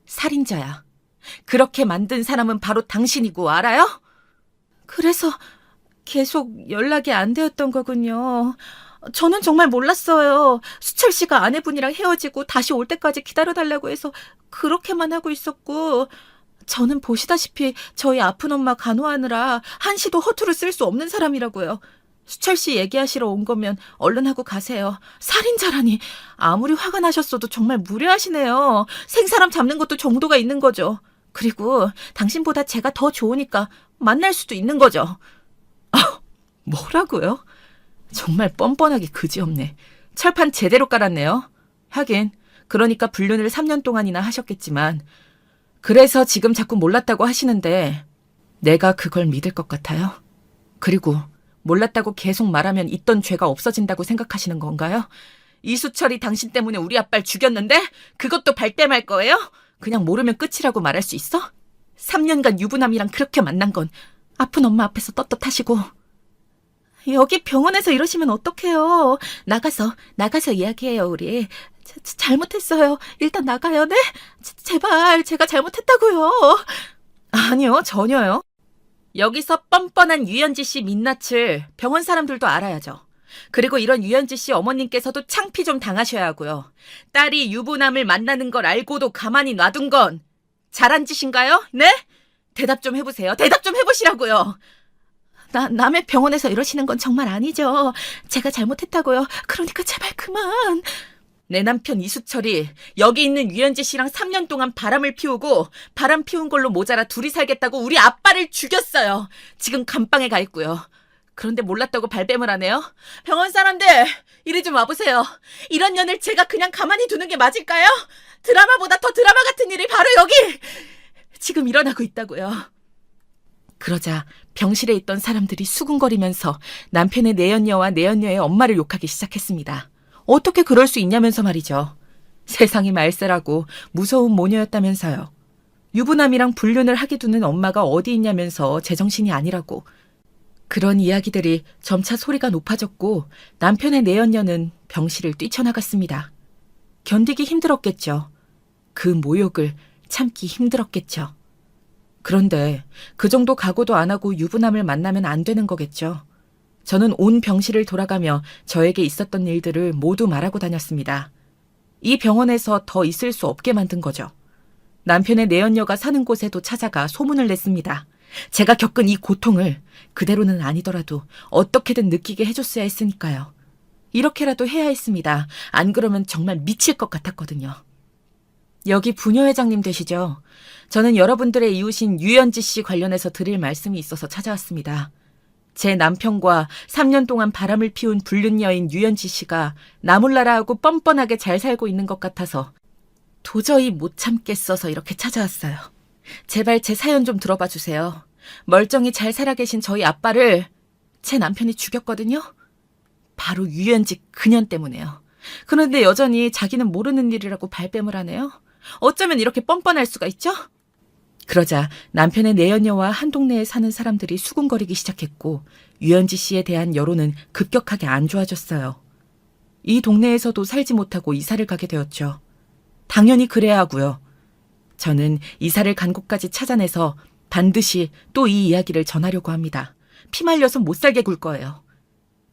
살인자야. 그렇게 만든 사람은 바로 당신이고 알아요? 그래서 계속 연락이 안 되었던 거군요. 저는 정말 몰랐어요. 수철 씨가 아내분이랑 헤어지고 다시 올 때까지 기다려달라고 해서 그렇게만 하고 있었고, 저는 보시다시피 저희 아픈 엄마 간호하느라 한시도 허투루 쓸 수 없는 사람이라고요. 수철 씨 얘기하시러 온 거면 얼른 하고 가세요. 살인자라니. 아무리 화가 나셨어도 정말 무례하시네요. 생사람 잡는 것도 정도가 있는 거죠. 그리고 당신보다 제가 더 좋으니까 만날 수도 있는 거죠. 뭐라고요? 정말 뻔뻔하게 그지없네. 철판 제대로 깔았네요. 하긴 그러니까 불륜을 3년 동안이나 하셨겠지만 그래서 지금 자꾸 몰랐다고 하시는데 내가 그걸 믿을 것 같아요? 그리고 몰랐다고 계속 말하면 있던 죄가 없어진다고 생각하시는 건가요? 이수철이 당신 때문에 우리 아빠를 죽였는데 그것도 발뺌할 거예요? 그냥 모르면 끝이라고 말할 수 있어? 3년간 유부남이랑 그렇게 만난 건 아픈 엄마 앞에서 떳떳하시고. 여기 병원에서 이러시면 어떡해요. 나가서 이야기해요, 우리. 잘못했어요. 일단 나가요, 네? 제발, 제가 잘못했다고요. 아니요, 전혀요. 여기서 뻔뻔한 유현지 씨 민낯을 병원 사람들도 알아야죠. 그리고 이런 유현지 씨 어머님께서도 창피 좀 당하셔야 하고요. 딸이 유부남을 만나는 걸 알고도 가만히 놔둔 건 잘한 짓인가요? 네? 대답 좀 해보세요. 대답 좀 해보시라고요. 남의 병원에서 이러시는 건 정말 아니죠. 제가 잘못했다고요. 그러니까 제발 그만. 내 남편 이수철이 여기 있는 유현지 씨랑 3년 동안 바람을 피우고 바람 피운 걸로 모자라 둘이 살겠다고 우리 아빠를 죽였어요. 지금 감방에 가 있고요. 그런데 몰랐다고 발뺌을 하네요. 병원 사람들, 이리 좀 와보세요. 이런 년을 제가 그냥 가만히 두는 게 맞을까요? 드라마보다 더 드라마 같은 일이 바로 여기 지금 일어나고 있다고요. 그러자 병실에 있던 사람들이 수군거리면서 남편의 내연녀와 내연녀의 엄마를 욕하기 시작했습니다. 어떻게 그럴 수 있냐면서 말이죠. 세상이 말세라고 무서운 모녀였다면서요. 유부남이랑 불륜을 하게 두는 엄마가 어디 있냐면서 제정신이 아니라고. 그런 이야기들이 점차 소리가 높아졌고 남편의 내연녀는 병실을 뛰쳐나갔습니다. 견디기 힘들었겠죠. 그 모욕을 참기 힘들었겠죠. 그런데 그 정도 각오도 안 하고 유부남을 만나면 안 되는 거겠죠. 저는 온 병실을 돌아가며 저에게 있었던 일들을 모두 말하고 다녔습니다. 이 병원에서 더 있을 수 없게 만든 거죠. 남편의 내연녀가 사는 곳에도 찾아가 소문을 냈습니다. 제가 겪은 이 고통을 그대로는 아니더라도 어떻게든 느끼게 해줬어야 했으니까요. 이렇게라도 해야 했습니다. 안 그러면 정말 미칠 것 같았거든요. 여기 부녀회장님 되시죠? 저는 여러분들의 이웃인 유현지 씨 관련해서 드릴 말씀이 있어서 찾아왔습니다. 제 남편과 3년 동안 바람을 피운 불륜 여인 유연지 씨가 나몰라라하고 뻔뻔하게 잘 살고 있는 것 같아서 도저히 못 참겠어서 이렇게 찾아왔어요. 제발 제 사연 좀 들어봐 주세요. 멀쩡히 잘 살아계신 저희 아빠를 제 남편이 죽였거든요. 바로 유연지 그년 때문에요. 그런데 여전히 자기는 모르는 일이라고 발뺌을 하네요. 어쩌면 이렇게 뻔뻔할 수가 있죠? 그러자 남편의 내연녀와 한 동네에 사는 사람들이 수군거리기 시작했고 유연지 씨에 대한 여론은 급격하게 안 좋아졌어요. 이 동네에서도 살지 못하고 이사를 가게 되었죠. 당연히 그래야 하고요. 저는 이사를 간 곳까지 찾아내서 반드시 또 이 이야기를 전하려고 합니다. 피말려서 못 살게 굴 거예요.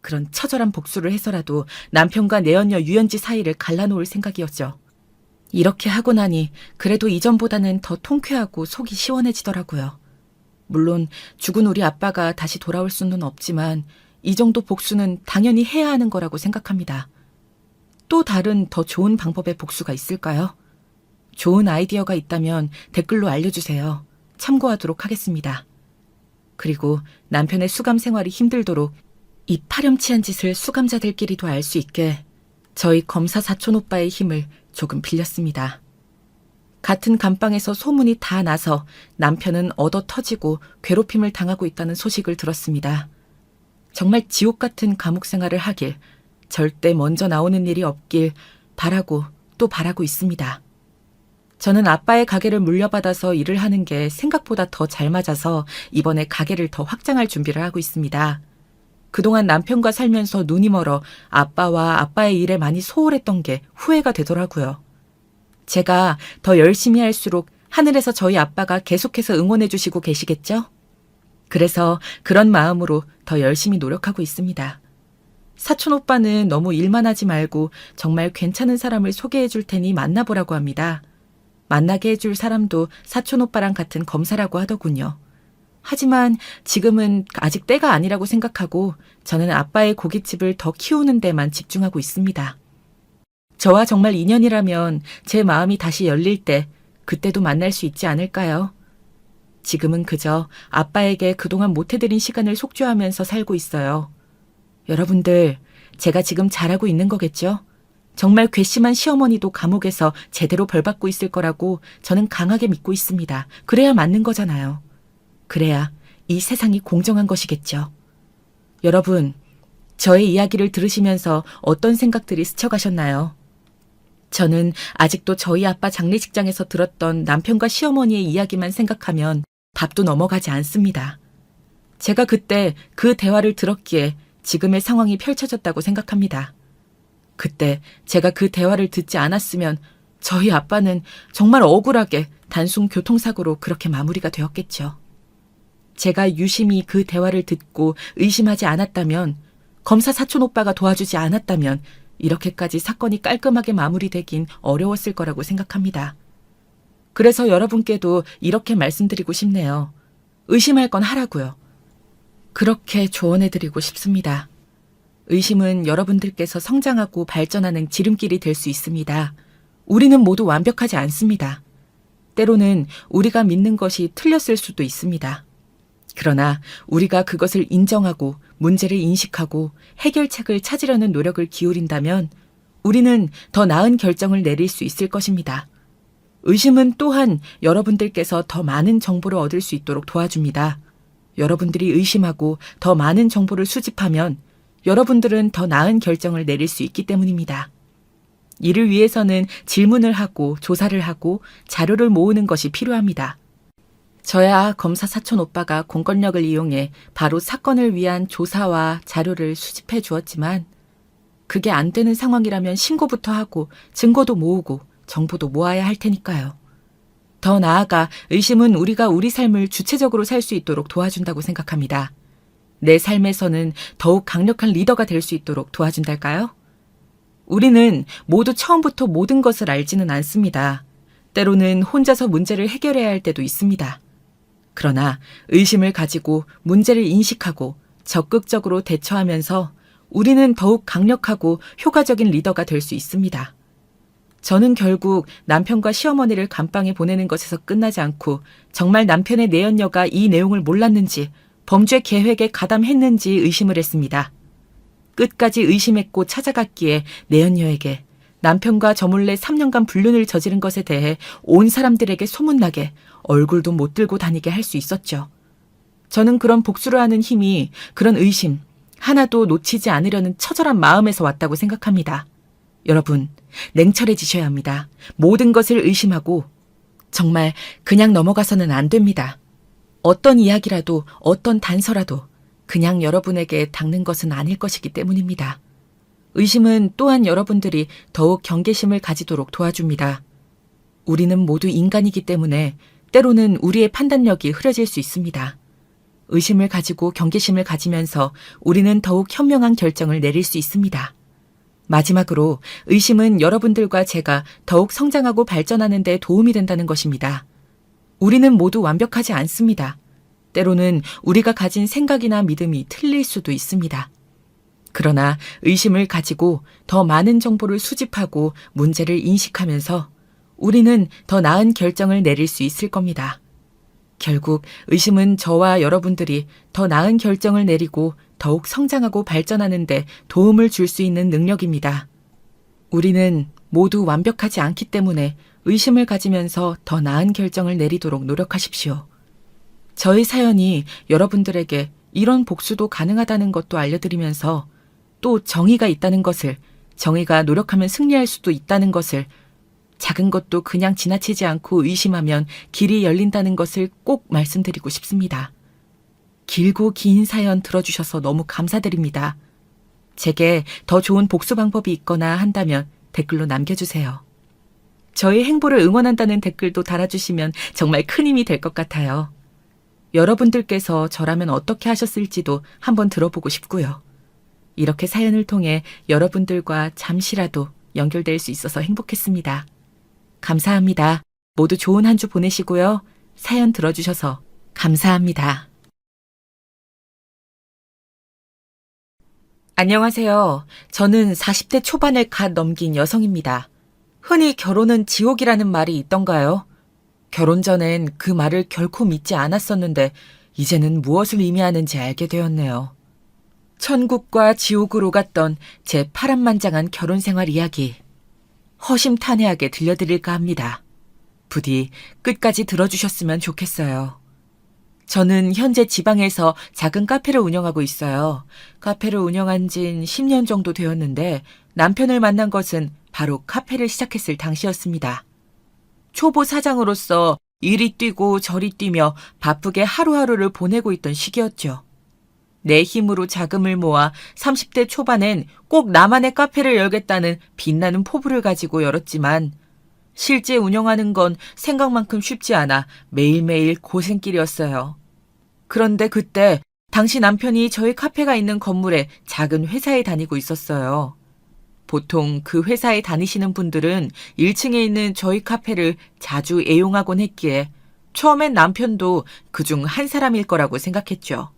그런 처절한 복수를 해서라도 남편과 내연녀 유연지 사이를 갈라놓을 생각이었죠. 이렇게 하고 나니 그래도 이전보다는 더 통쾌하고 속이 시원해지더라고요. 물론 죽은 우리 아빠가 다시 돌아올 수는 없지만 이 정도 복수는 당연히 해야 하는 거라고 생각합니다. 또 다른 더 좋은 방법의 복수가 있을까요? 좋은 아이디어가 있다면 댓글로 알려주세요. 참고하도록 하겠습니다. 그리고 남편의 수감 생활이 힘들도록 이 파렴치한 짓을 수감자들끼리도 알 수 있게 저희 검사 사촌 오빠의 힘을 조금 빌렸습니다. 같은 감방에서 소문이 다 나서 남편은 얻어 터지고 괴롭힘을 당하고 있다는 소식을 들었습니다. 정말 지옥 같은 감옥 생활을 하길, 절대 먼저 나오는 일이 없길 바라고 또 바라고 있습니다. 저는 아빠의 가게를 물려받아서 일을 하는 게 생각보다 더 잘 맞아서 이번에 가게를 더 확장할 준비를 하고 있습니다. 그동안 남편과 살면서 눈이 멀어 아빠와 아빠의 일에 많이 소홀했던 게 후회가 되더라고요. 제가 더 열심히 할수록 하늘에서 저희 아빠가 계속해서 응원해 주시고 계시겠죠? 그래서 그런 마음으로 더 열심히 노력하고 있습니다. 사촌 오빠는 너무 일만 하지 말고 정말 괜찮은 사람을 소개해 줄 테니 만나보라고 합니다. 만나게 해줄 사람도 사촌 오빠랑 같은 검사라고 하더군요. 하지만 지금은 아직 때가 아니라고 생각하고 저는 아빠의 고깃집을 더 키우는 데만 집중하고 있습니다. 저와 정말 인연이라면 제 마음이 다시 열릴 때 그때도 만날 수 있지 않을까요? 지금은 그저 아빠에게 그동안 못해드린 시간을 속죄하면서 살고 있어요. 여러분들, 제가 지금 잘하고 있는 거겠죠? 정말 괘씸한 시어머니도 감옥에서 제대로 벌받고 있을 거라고 저는 강하게 믿고 있습니다. 그래야 맞는 거잖아요. 그래야 이 세상이 공정한 것이겠죠. 여러분, 저의 이야기를 들으시면서 어떤 생각들이 스쳐가셨나요? 저는 아직도 저희 아빠 장례식장에서 들었던 남편과 시어머니의 이야기만 생각하면 답도 넘어가지 않습니다. 제가 그때 그 대화를 들었기에 지금의 상황이 펼쳐졌다고 생각합니다. 그때 제가 그 대화를 듣지 않았으면 저희 아빠는 정말 억울하게 단순 교통사고로 그렇게 마무리가 되었겠죠. 제가 유심히 그 대화를 듣고 의심하지 않았다면, 검사 사촌 오빠가 도와주지 않았다면 이렇게까지 사건이 깔끔하게 마무리되긴 어려웠을 거라고 생각합니다. 그래서 여러분께도 이렇게 말씀드리고 싶네요. 의심할 건 하라고요. 그렇게 조언해드리고 싶습니다. 의심은 여러분들께서 성장하고 발전하는 지름길이 될 수 있습니다. 우리는 모두 완벽하지 않습니다. 때로는 우리가 믿는 것이 틀렸을 수도 있습니다. 그러나 우리가 그것을 인정하고 문제를 인식하고 해결책을 찾으려는 노력을 기울인다면 우리는 더 나은 결정을 내릴 수 있을 것입니다. 의심은 또한 여러분들께서 더 많은 정보를 얻을 수 있도록 도와줍니다. 여러분들이 의심하고 더 많은 정보를 수집하면 여러분들은 더 나은 결정을 내릴 수 있기 때문입니다. 이를 위해서는 질문을 하고 조사를 하고 자료를 모으는 것이 필요합니다. 저야 검사 사촌 오빠가 공권력을 이용해 바로 사건을 위한 조사와 자료를 수집해 주었지만 그게 안 되는 상황이라면 신고부터 하고 증거도 모으고 정보도 모아야 할 테니까요. 더 나아가 의심은 우리가 우리 삶을 주체적으로 살 수 있도록 도와준다고 생각합니다. 내 삶에서는 더욱 강력한 리더가 될 수 있도록 도와준달까요? 우리는 모두 처음부터 모든 것을 알지는 않습니다. 때로는 혼자서 문제를 해결해야 할 때도 있습니다. 그러나 의심을 가지고 문제를 인식하고 적극적으로 대처하면서 우리는 더욱 강력하고 효과적인 리더가 될 수 있습니다. 저는 결국 남편과 시어머니를 감방에 보내는 것에서 끝나지 않고 정말 남편의 내연녀가 이 내용을 몰랐는지 범죄 계획에 가담했는지 의심을 했습니다. 끝까지 의심했고 찾아갔기에 내연녀에게 남편과 저 몰래 3년간 불륜을 저지른 것에 대해 온 사람들에게 소문나게 얼굴도 못 들고 다니게 할 수 있었죠. 저는 그런 복수를 하는 힘이 그런 의심 하나도 놓치지 않으려는 처절한 마음에서 왔다고 생각합니다. 여러분, 냉철해지셔야 합니다. 모든 것을 의심하고 정말 그냥 넘어가서는 안 됩니다. 어떤 이야기라도 어떤 단서라도 그냥 여러분에게 닿는 것은 아닐 것이기 때문입니다. 의심은 또한 여러분들이 더욱 경계심을 가지도록 도와줍니다. 우리는 모두 인간이기 때문에 때로는 우리의 판단력이 흐려질 수 있습니다. 의심을 가지고 경계심을 가지면서 우리는 더욱 현명한 결정을 내릴 수 있습니다. 마지막으로 의심은 여러분들과 제가 더욱 성장하고 발전하는 데 도움이 된다는 것입니다. 우리는 모두 완벽하지 않습니다. 때로는 우리가 가진 생각이나 믿음이 틀릴 수도 있습니다. 그러나 의심을 가지고 더 많은 정보를 수집하고 문제를 인식하면서 우리는 더 나은 결정을 내릴 수 있을 겁니다. 결국 의심은 저와 여러분들이 더 나은 결정을 내리고 더욱 성장하고 발전하는 데 도움을 줄 수 있는 능력입니다. 우리는 모두 완벽하지 않기 때문에 의심을 가지면서 더 나은 결정을 내리도록 노력하십시오. 저의 사연이 여러분들에게 이런 복수도 가능하다는 것도 알려드리면서 또 정의가 있다는 것을, 정의가 노력하면 승리할 수도 있다는 것을, 작은 것도 그냥 지나치지 않고 의심하면 길이 열린다는 것을 꼭 말씀드리고 싶습니다. 길고 긴 사연 들어주셔서 너무 감사드립니다. 제게 더 좋은 복수 방법이 있거나 한다면 댓글로 남겨주세요. 저의 행보를 응원한다는 댓글도 달아주시면 정말 큰 힘이 될 것 같아요. 여러분들께서 저라면 어떻게 하셨을지도 한번 들어보고 싶고요. 이렇게 사연을 통해 여러분들과 잠시라도 연결될 수 있어서 행복했습니다. 감사합니다. 모두 좋은 한 주 보내시고요. 사연 들어주셔서 감사합니다. 안녕하세요. 저는 40대 초반을 갓 넘긴 여성입니다. 흔히 결혼은 지옥이라는 말이 있던가요? 결혼 전엔 그 말을 결코 믿지 않았었는데 이제는 무엇을 의미하는지 알게 되었네요. 천국과 지옥으로 갔던 제 파란만장한 결혼 생활 이야기. 허심탄회하게 들려드릴까 합니다. 부디 끝까지 들어주셨으면 좋겠어요. 저는 현재 지방에서 작은 카페를 운영하고 있어요. 카페를 운영한 진 10년 정도 되었는데 남편을 만난 것은 바로 카페를 시작했을 당시였습니다. 초보 사장으로서 이리 뛰고 저리 뛰며 바쁘게 하루하루를 보내고 있던 시기였죠. 내 힘으로 자금을 모아 30대 초반엔 꼭 나만의 카페를 열겠다는 빛나는 포부를 가지고 열었지만 실제 운영하는 건 생각만큼 쉽지 않아 매일매일 고생길이었어요. 그런데 그때 당시 남편이 저희 카페가 있는 건물에 작은 회사에 다니고 있었어요. 보통 그 회사에 다니시는 분들은 1층에 있는 저희 카페를 자주 애용하곤 했기에 처음엔 남편도 그중 한 사람일 거라고 생각했죠.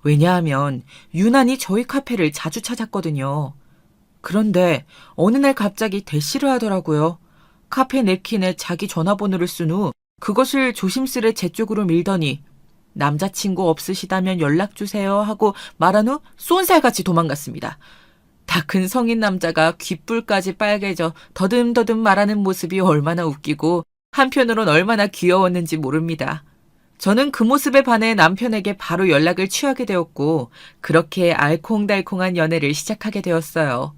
왜냐하면 유난히 저희 카페를 자주 찾았거든요. 그런데 어느 날 갑자기 대시를 하더라고요. 카페 냅킨에 자기 전화번호를 쓴 후 그것을 조심스레 제 쪽으로 밀더니 남자친구 없으시다면 연락주세요 하고 말한 후 쏜살같이 도망갔습니다. 다 큰 성인 남자가 귓불까지 빨개져 더듬더듬 말하는 모습이 얼마나 웃기고 한편으론 얼마나 귀여웠는지 모릅니다. 저는 그 모습에 반해 남편에게 바로 연락을 취하게 되었고 그렇게 알콩달콩한 연애를 시작하게 되었어요.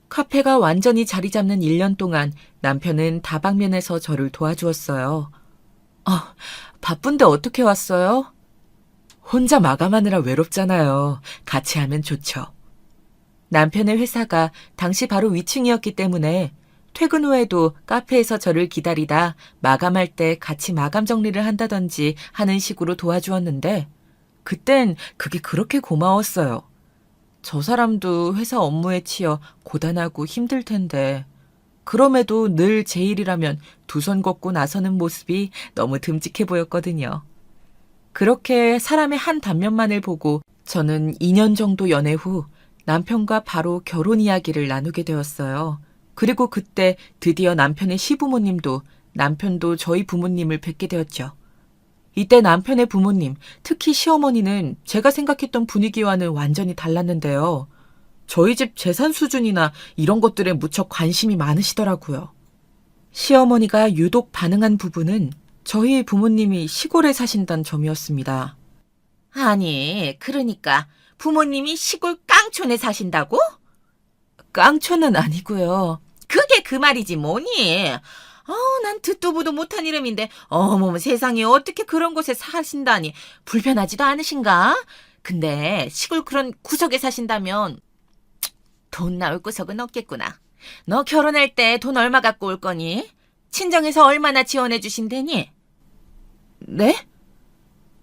카페가 완전히 자리 잡는 1년 동안 남편은 다방면에서 저를 도와주었어요. 바쁜데 어떻게 왔어요? 혼자 마감하느라 외롭잖아요. 같이 하면 좋죠. 남편의 회사가 당시 바로 위층이었기 때문에 퇴근 후에도 카페에서 저를 기다리다 마감할 때 같이 마감 정리를 한다든지 하는 식으로 도와주었는데 그땐 그게 그렇게 고마웠어요. 저 사람도 회사 업무에 치여 고단하고 힘들 텐데 그럼에도 늘 제 일이라면 두 손 걷고 나서는 모습이 너무 듬직해 보였거든요. 그렇게 사람의 한 단면만을 보고 저는 2년 정도 연애 후 남편과 바로 결혼 이야기를 나누게 되었어요. 그리고 그때 드디어 남편의 시부모님도 남편도 저희 부모님을 뵙게 되었죠. 이때 남편의 부모님, 특히 시어머니는 제가 생각했던 분위기와는 완전히 달랐는데요. 저희 집 재산 수준이나 이런 것들에 무척 관심이 많으시더라고요. 시어머니가 유독 반응한 부분은 저희 부모님이 시골에 사신다는 점이었습니다. 아니, 그러니까 부모님이 시골 깡촌에 사신다고? 깡촌은 아니고요. 그게 그 말이지 뭐니? 난 듣도 보도 못한 이름인데 어머머 세상에 어떻게 그런 곳에 사신다니 불편하지도 않으신가? 근데 시골 그런 구석에 사신다면 돈 나올 구석은 없겠구나. 너 결혼할 때 돈 얼마 갖고 올 거니? 친정에서 얼마나 지원해 주신대니? 네?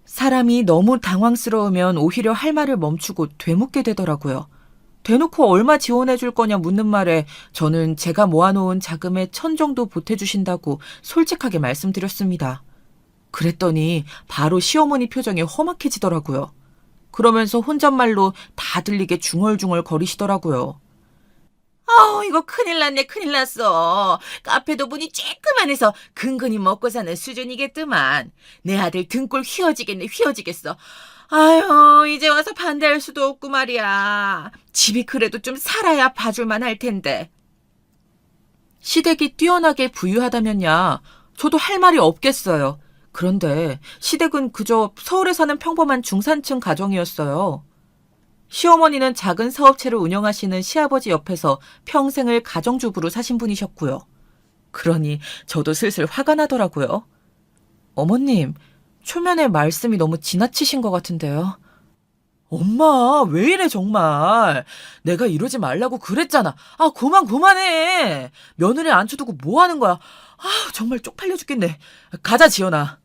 사람이 너무 당황스러우면 오히려 할 말을 멈추고 되묻게 되더라고요. 대놓고 얼마 지원해 줄 거냐 묻는 말에 저는 제가 모아놓은 자금의 1,000 정도 보태주신다고 솔직하게 말씀드렸습니다. 그랬더니 바로 시어머니 표정이 험악해지더라고요. 그러면서 혼잣말로 다 들리게 중얼중얼 거리시더라고요. 이거 큰일 났네, 큰일 났어. 카페도 문이 쬐끄만해서 근근히 먹고 사는 수준이겠더만. 내 아들 등골 휘어지겠네, 휘어지겠어. 아유, 이제 와서 반대할 수도 없고 말이야. 집이 그래도 좀 살아야 봐줄만 할 텐데. 시댁이 뛰어나게 부유하다면야 저도 할 말이 없겠어요. 그런데 시댁은 그저 서울에 사는 평범한 중산층 가정이었어요. 시어머니는 작은 사업체를 운영하시는 시아버지 옆에서 평생을 가정주부로 사신 분이셨고요. 그러니 저도 슬슬 화가 나더라고요. 어머님, 초면에 말씀이 너무 지나치신 것 같은데요. 엄마, 왜 이래 정말. 내가 이러지 말라고 그랬잖아. 그만해. 며느리 앉혀두고 뭐 하는 거야. 정말 쪽팔려 죽겠네. 가자, 지연아.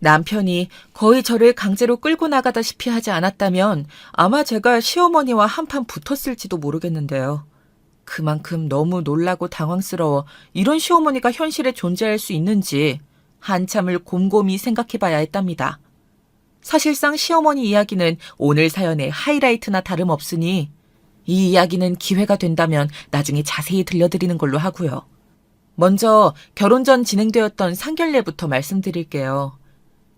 남편이 거의 저를 강제로 끌고 나가다시피 하지 않았다면 아마 제가 시어머니와 한판 붙었을지도 모르겠는데요. 그만큼 너무 놀라고 당황스러워 이런 시어머니가 현실에 존재할 수 있는지 한참을 곰곰이 생각해봐야 했답니다. 사실상 시어머니 이야기는 오늘 사연의 하이라이트나 다름없으니 이 이야기는 기회가 된다면 나중에 자세히 들려드리는 걸로 하고요. 먼저 결혼 전 진행되었던 상견례부터 말씀드릴게요.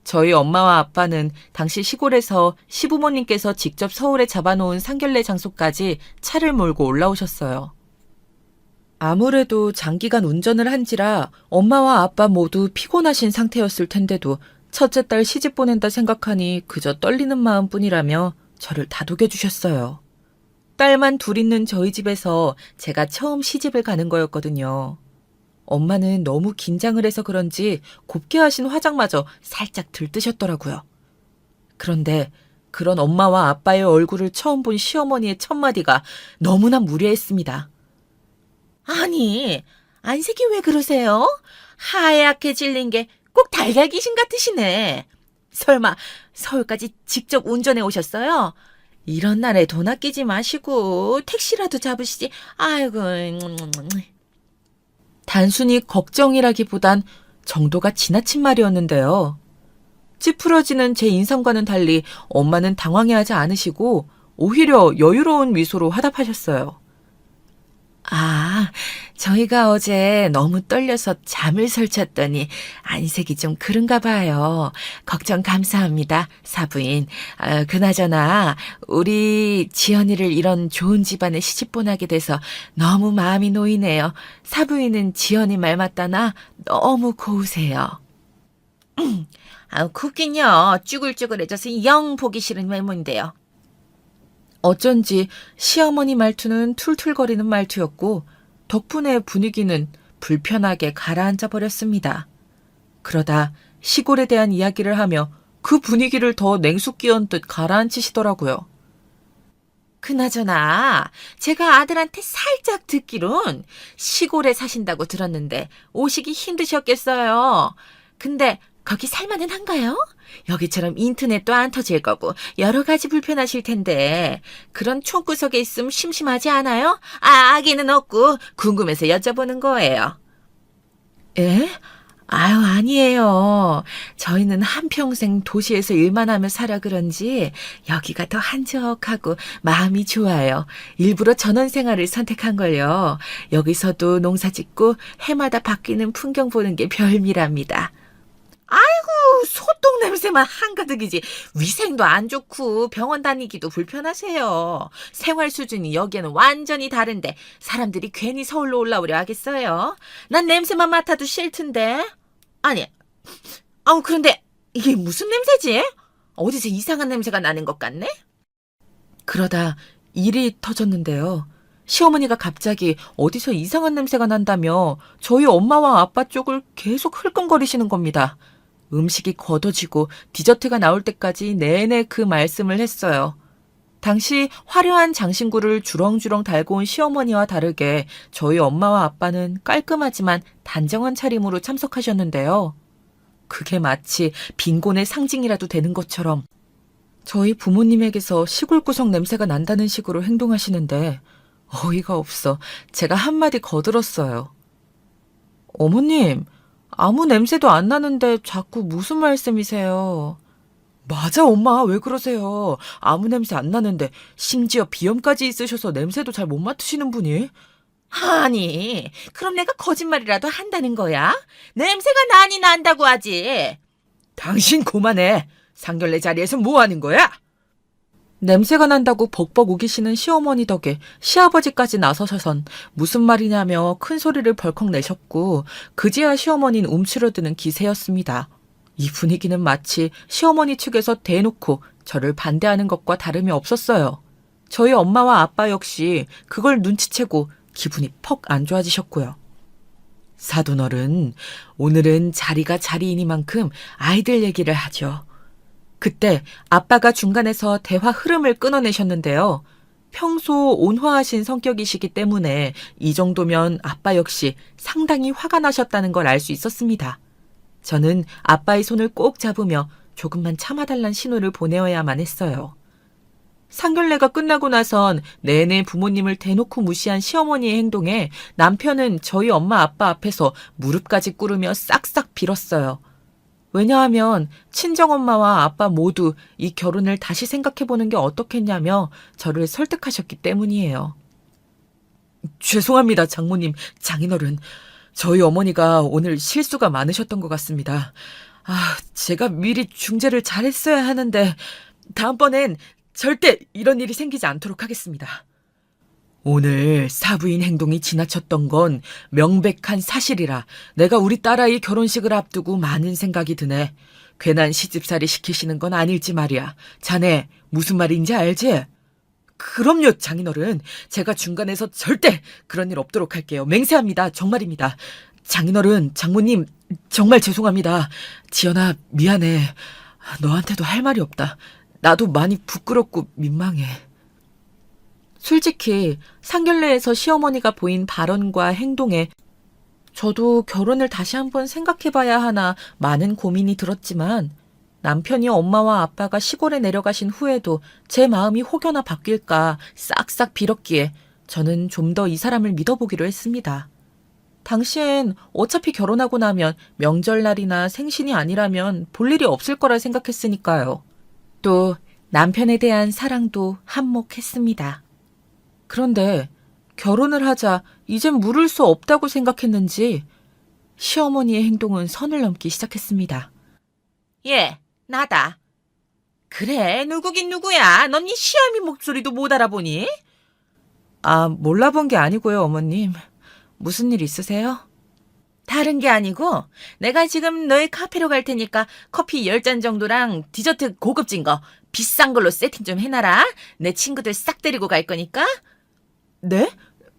저희 엄마와 아빠는 당시 시골에서 시부모님께서 직접 서울에 잡아놓은 상견례 장소까지 차를 몰고 올라오셨어요. 아무래도 장기간 운전을 한지라 엄마와 아빠 모두 피곤하신 상태였을 텐데도 첫째 딸 시집 보낸다 생각하니 그저 떨리는 마음뿐이라며 저를 다독여 주셨어요. 딸만 둘 있는 저희 집에서 제가 처음 시집을 가는 거였거든요. 엄마는 너무 긴장을 해서 그런지 곱게 하신 화장마저 살짝 들뜨셨더라고요. 그런데 그런 엄마와 아빠의 얼굴을 처음 본 시어머니의 첫마디가 너무나 무례했습니다. 아니, 안색이 왜 그러세요? 하얗게 질린 게 꼭 달걀 귀신 같으시네. 설마 서울까지 직접 운전해 오셨어요? 이런 날에 돈 아끼지 마시고 택시라도 잡으시지. 아이고. 단순히 걱정이라기보단 정도가 지나친 말이었는데요. 찌푸러지는 제 인상과는 달리 엄마는 당황해하지 않으시고 오히려 여유로운 미소로 화답하셨어요. 저희가 어제 너무 떨려서 잠을 설쳤더니 안색이 좀 그런가 봐요. 걱정 감사합니다, 사부인. 그나저나 우리 지연이를 이런 좋은 집안에 시집 보내게 돼서 너무 마음이 놓이네요. 사부인은 지연이 말 맞다나 너무 고우세요. 굽긴요. 쭈글쭈글해져서 영 보기 싫은 외모인데요. 어쩐지 시어머니 말투는 툴툴거리는 말투였고 덕분에 분위기는 불편하게 가라앉아 버렸습니다. 그러다 시골에 대한 이야기를 하며 그 분위기를 더 냉수 끼얹듯 가라앉히시더라고요. 그나저나 제가 아들한테 살짝 듣기론 시골에 사신다고 들었는데 오시기 힘드셨겠어요. 근데 거기 살만은 한가요? 여기처럼 인터넷도 안 터질 거고 여러 가지 불편하실 텐데 그런 촌구석에 있으면 심심하지 않아요? 아기는 없고 궁금해서 여쭤보는 거예요. 에? 아니에요. 저희는 한평생 도시에서 일만 하며 살아 그런지 여기가 더 한적하고 마음이 좋아요. 일부러 전원 생활을 선택한 걸요. 여기서도 농사 짓고 해마다 바뀌는 풍경 보는 게 별미랍니다. 소똥 냄새만 한가득이지. 위생도 안 좋고 병원 다니기도 불편하세요. 생활 수준이 여기에는 완전히 다른데 사람들이 괜히 서울로 올라오려 하겠어요? 난 냄새만 맡아도 싫던데. 아니, 그런데 이게 무슨 냄새지? 어디서 이상한 냄새가 나는 것 같네? 그러다 일이 터졌는데요. 시어머니가 갑자기 어디서 이상한 냄새가 난다며 저희 엄마와 아빠 쪽을 계속 흘끔거리시는 겁니다. 음식이 걷어지고 디저트가 나올 때까지 내내 그 말씀을 했어요. 당시 화려한 장신구를 주렁주렁 달고 온 시어머니와 다르게 저희 엄마와 아빠는 깔끔하지만 단정한 차림으로 참석하셨는데요. 그게 마치 빈곤의 상징이라도 되는 것처럼 저희 부모님에게서 시골 구석 냄새가 난다는 식으로 행동하시는데 어이가 없어 제가 한마디 거들었어요. 어머님, 아무 냄새도 안 나는데 자꾸 무슨 말씀이세요? 맞아, 엄마. 왜 그러세요? 아무 냄새 안 나는데 심지어 비염까지 있으셔서 냄새도 잘 못 맡으시는 분이? 아니, 그럼 내가 거짓말이라도 한다는 거야? 냄새가 나니 난다고 하지. 당신 그만해. 상견례 자리에서 뭐 하는 거야? 냄새가 난다고 벅벅 우기시는 시어머니 덕에 시아버지까지 나서셔선 무슨 말이냐며 큰 소리를 벌컥 내셨고 그제야 시어머니는 움츠러드는 기세였습니다. 이 분위기는 마치 시어머니 측에서 대놓고 저를 반대하는 것과 다름이 없었어요. 저희 엄마와 아빠 역시 그걸 눈치채고 기분이 퍽 안 좋아지셨고요. 사돈어른, 오늘은 자리가 자리이니만큼 아이들 얘기를 하죠. 그때 아빠가 중간에서 대화 흐름을 끊어내셨는데요. 평소 온화하신 성격이시기 때문에 이 정도면 아빠 역시 상당히 화가 나셨다는 걸 알 수 있었습니다. 저는 아빠의 손을 꼭 잡으며 조금만 참아달란 신호를 보내어야만 했어요. 상견례가 끝나고 나선 내내 부모님을 대놓고 무시한 시어머니의 행동에 남편은 저희 엄마 아빠 앞에서 무릎까지 꿇으며 싹싹 빌었어요. 왜냐하면 친정엄마와 아빠 모두 이 결혼을 다시 생각해보는 게 어떻겠냐며 저를 설득하셨기 때문이에요. 죄송합니다, 장모님, 장인어른. 저희 어머니가 오늘 실수가 많으셨던 것 같습니다. 제가 미리 중재를 잘했어야 하는데 다음번엔 절대 이런 일이 생기지 않도록 하겠습니다. 오늘 사부인 행동이 지나쳤던 건 명백한 사실이라 내가 우리 딸아이 결혼식을 앞두고 많은 생각이 드네. 괜한 시집살이 시키시는 건 아닐지 말이야. 자네 무슨 말인지 알지? 그럼요, 장인어른. 제가 중간에서 절대 그런 일 없도록 할게요. 맹세합니다. 정말입니다. 장인어른, 장모님 정말 죄송합니다. 지연아, 미안해. 너한테도 할 말이 없다. 나도 많이 부끄럽고 민망해. 솔직히 상견례에서 시어머니가 보인 발언과 행동에 저도 결혼을 다시 한번 생각해봐야 하나 많은 고민이 들었지만 남편이 엄마와 아빠가 시골에 내려가신 후에도 제 마음이 혹여나 바뀔까 싹싹 빌었기에 저는 좀 더 이 사람을 믿어보기로 했습니다. 당시엔 어차피 결혼하고 나면 명절날이나 생신이 아니라면 볼 일이 없을 거라 생각했으니까요. 또 남편에 대한 사랑도 한몫했습니다. 그런데 결혼을 하자 이젠 물을 수 없다고 생각했는지 시어머니의 행동은 선을 넘기 시작했습니다. 예, 나다. 그래, 누구긴 누구야. 넌 이 시어미 목소리도 못 알아보니? 몰라본 게 아니고요, 어머님. 무슨 일 있으세요? 다른 게 아니고 내가 지금 너희 카페로 갈 테니까 커피 10잔 정도랑 디저트 고급진 거 비싼 걸로 세팅 좀 해놔라. 내 친구들 싹 데리고 갈 거니까. 네?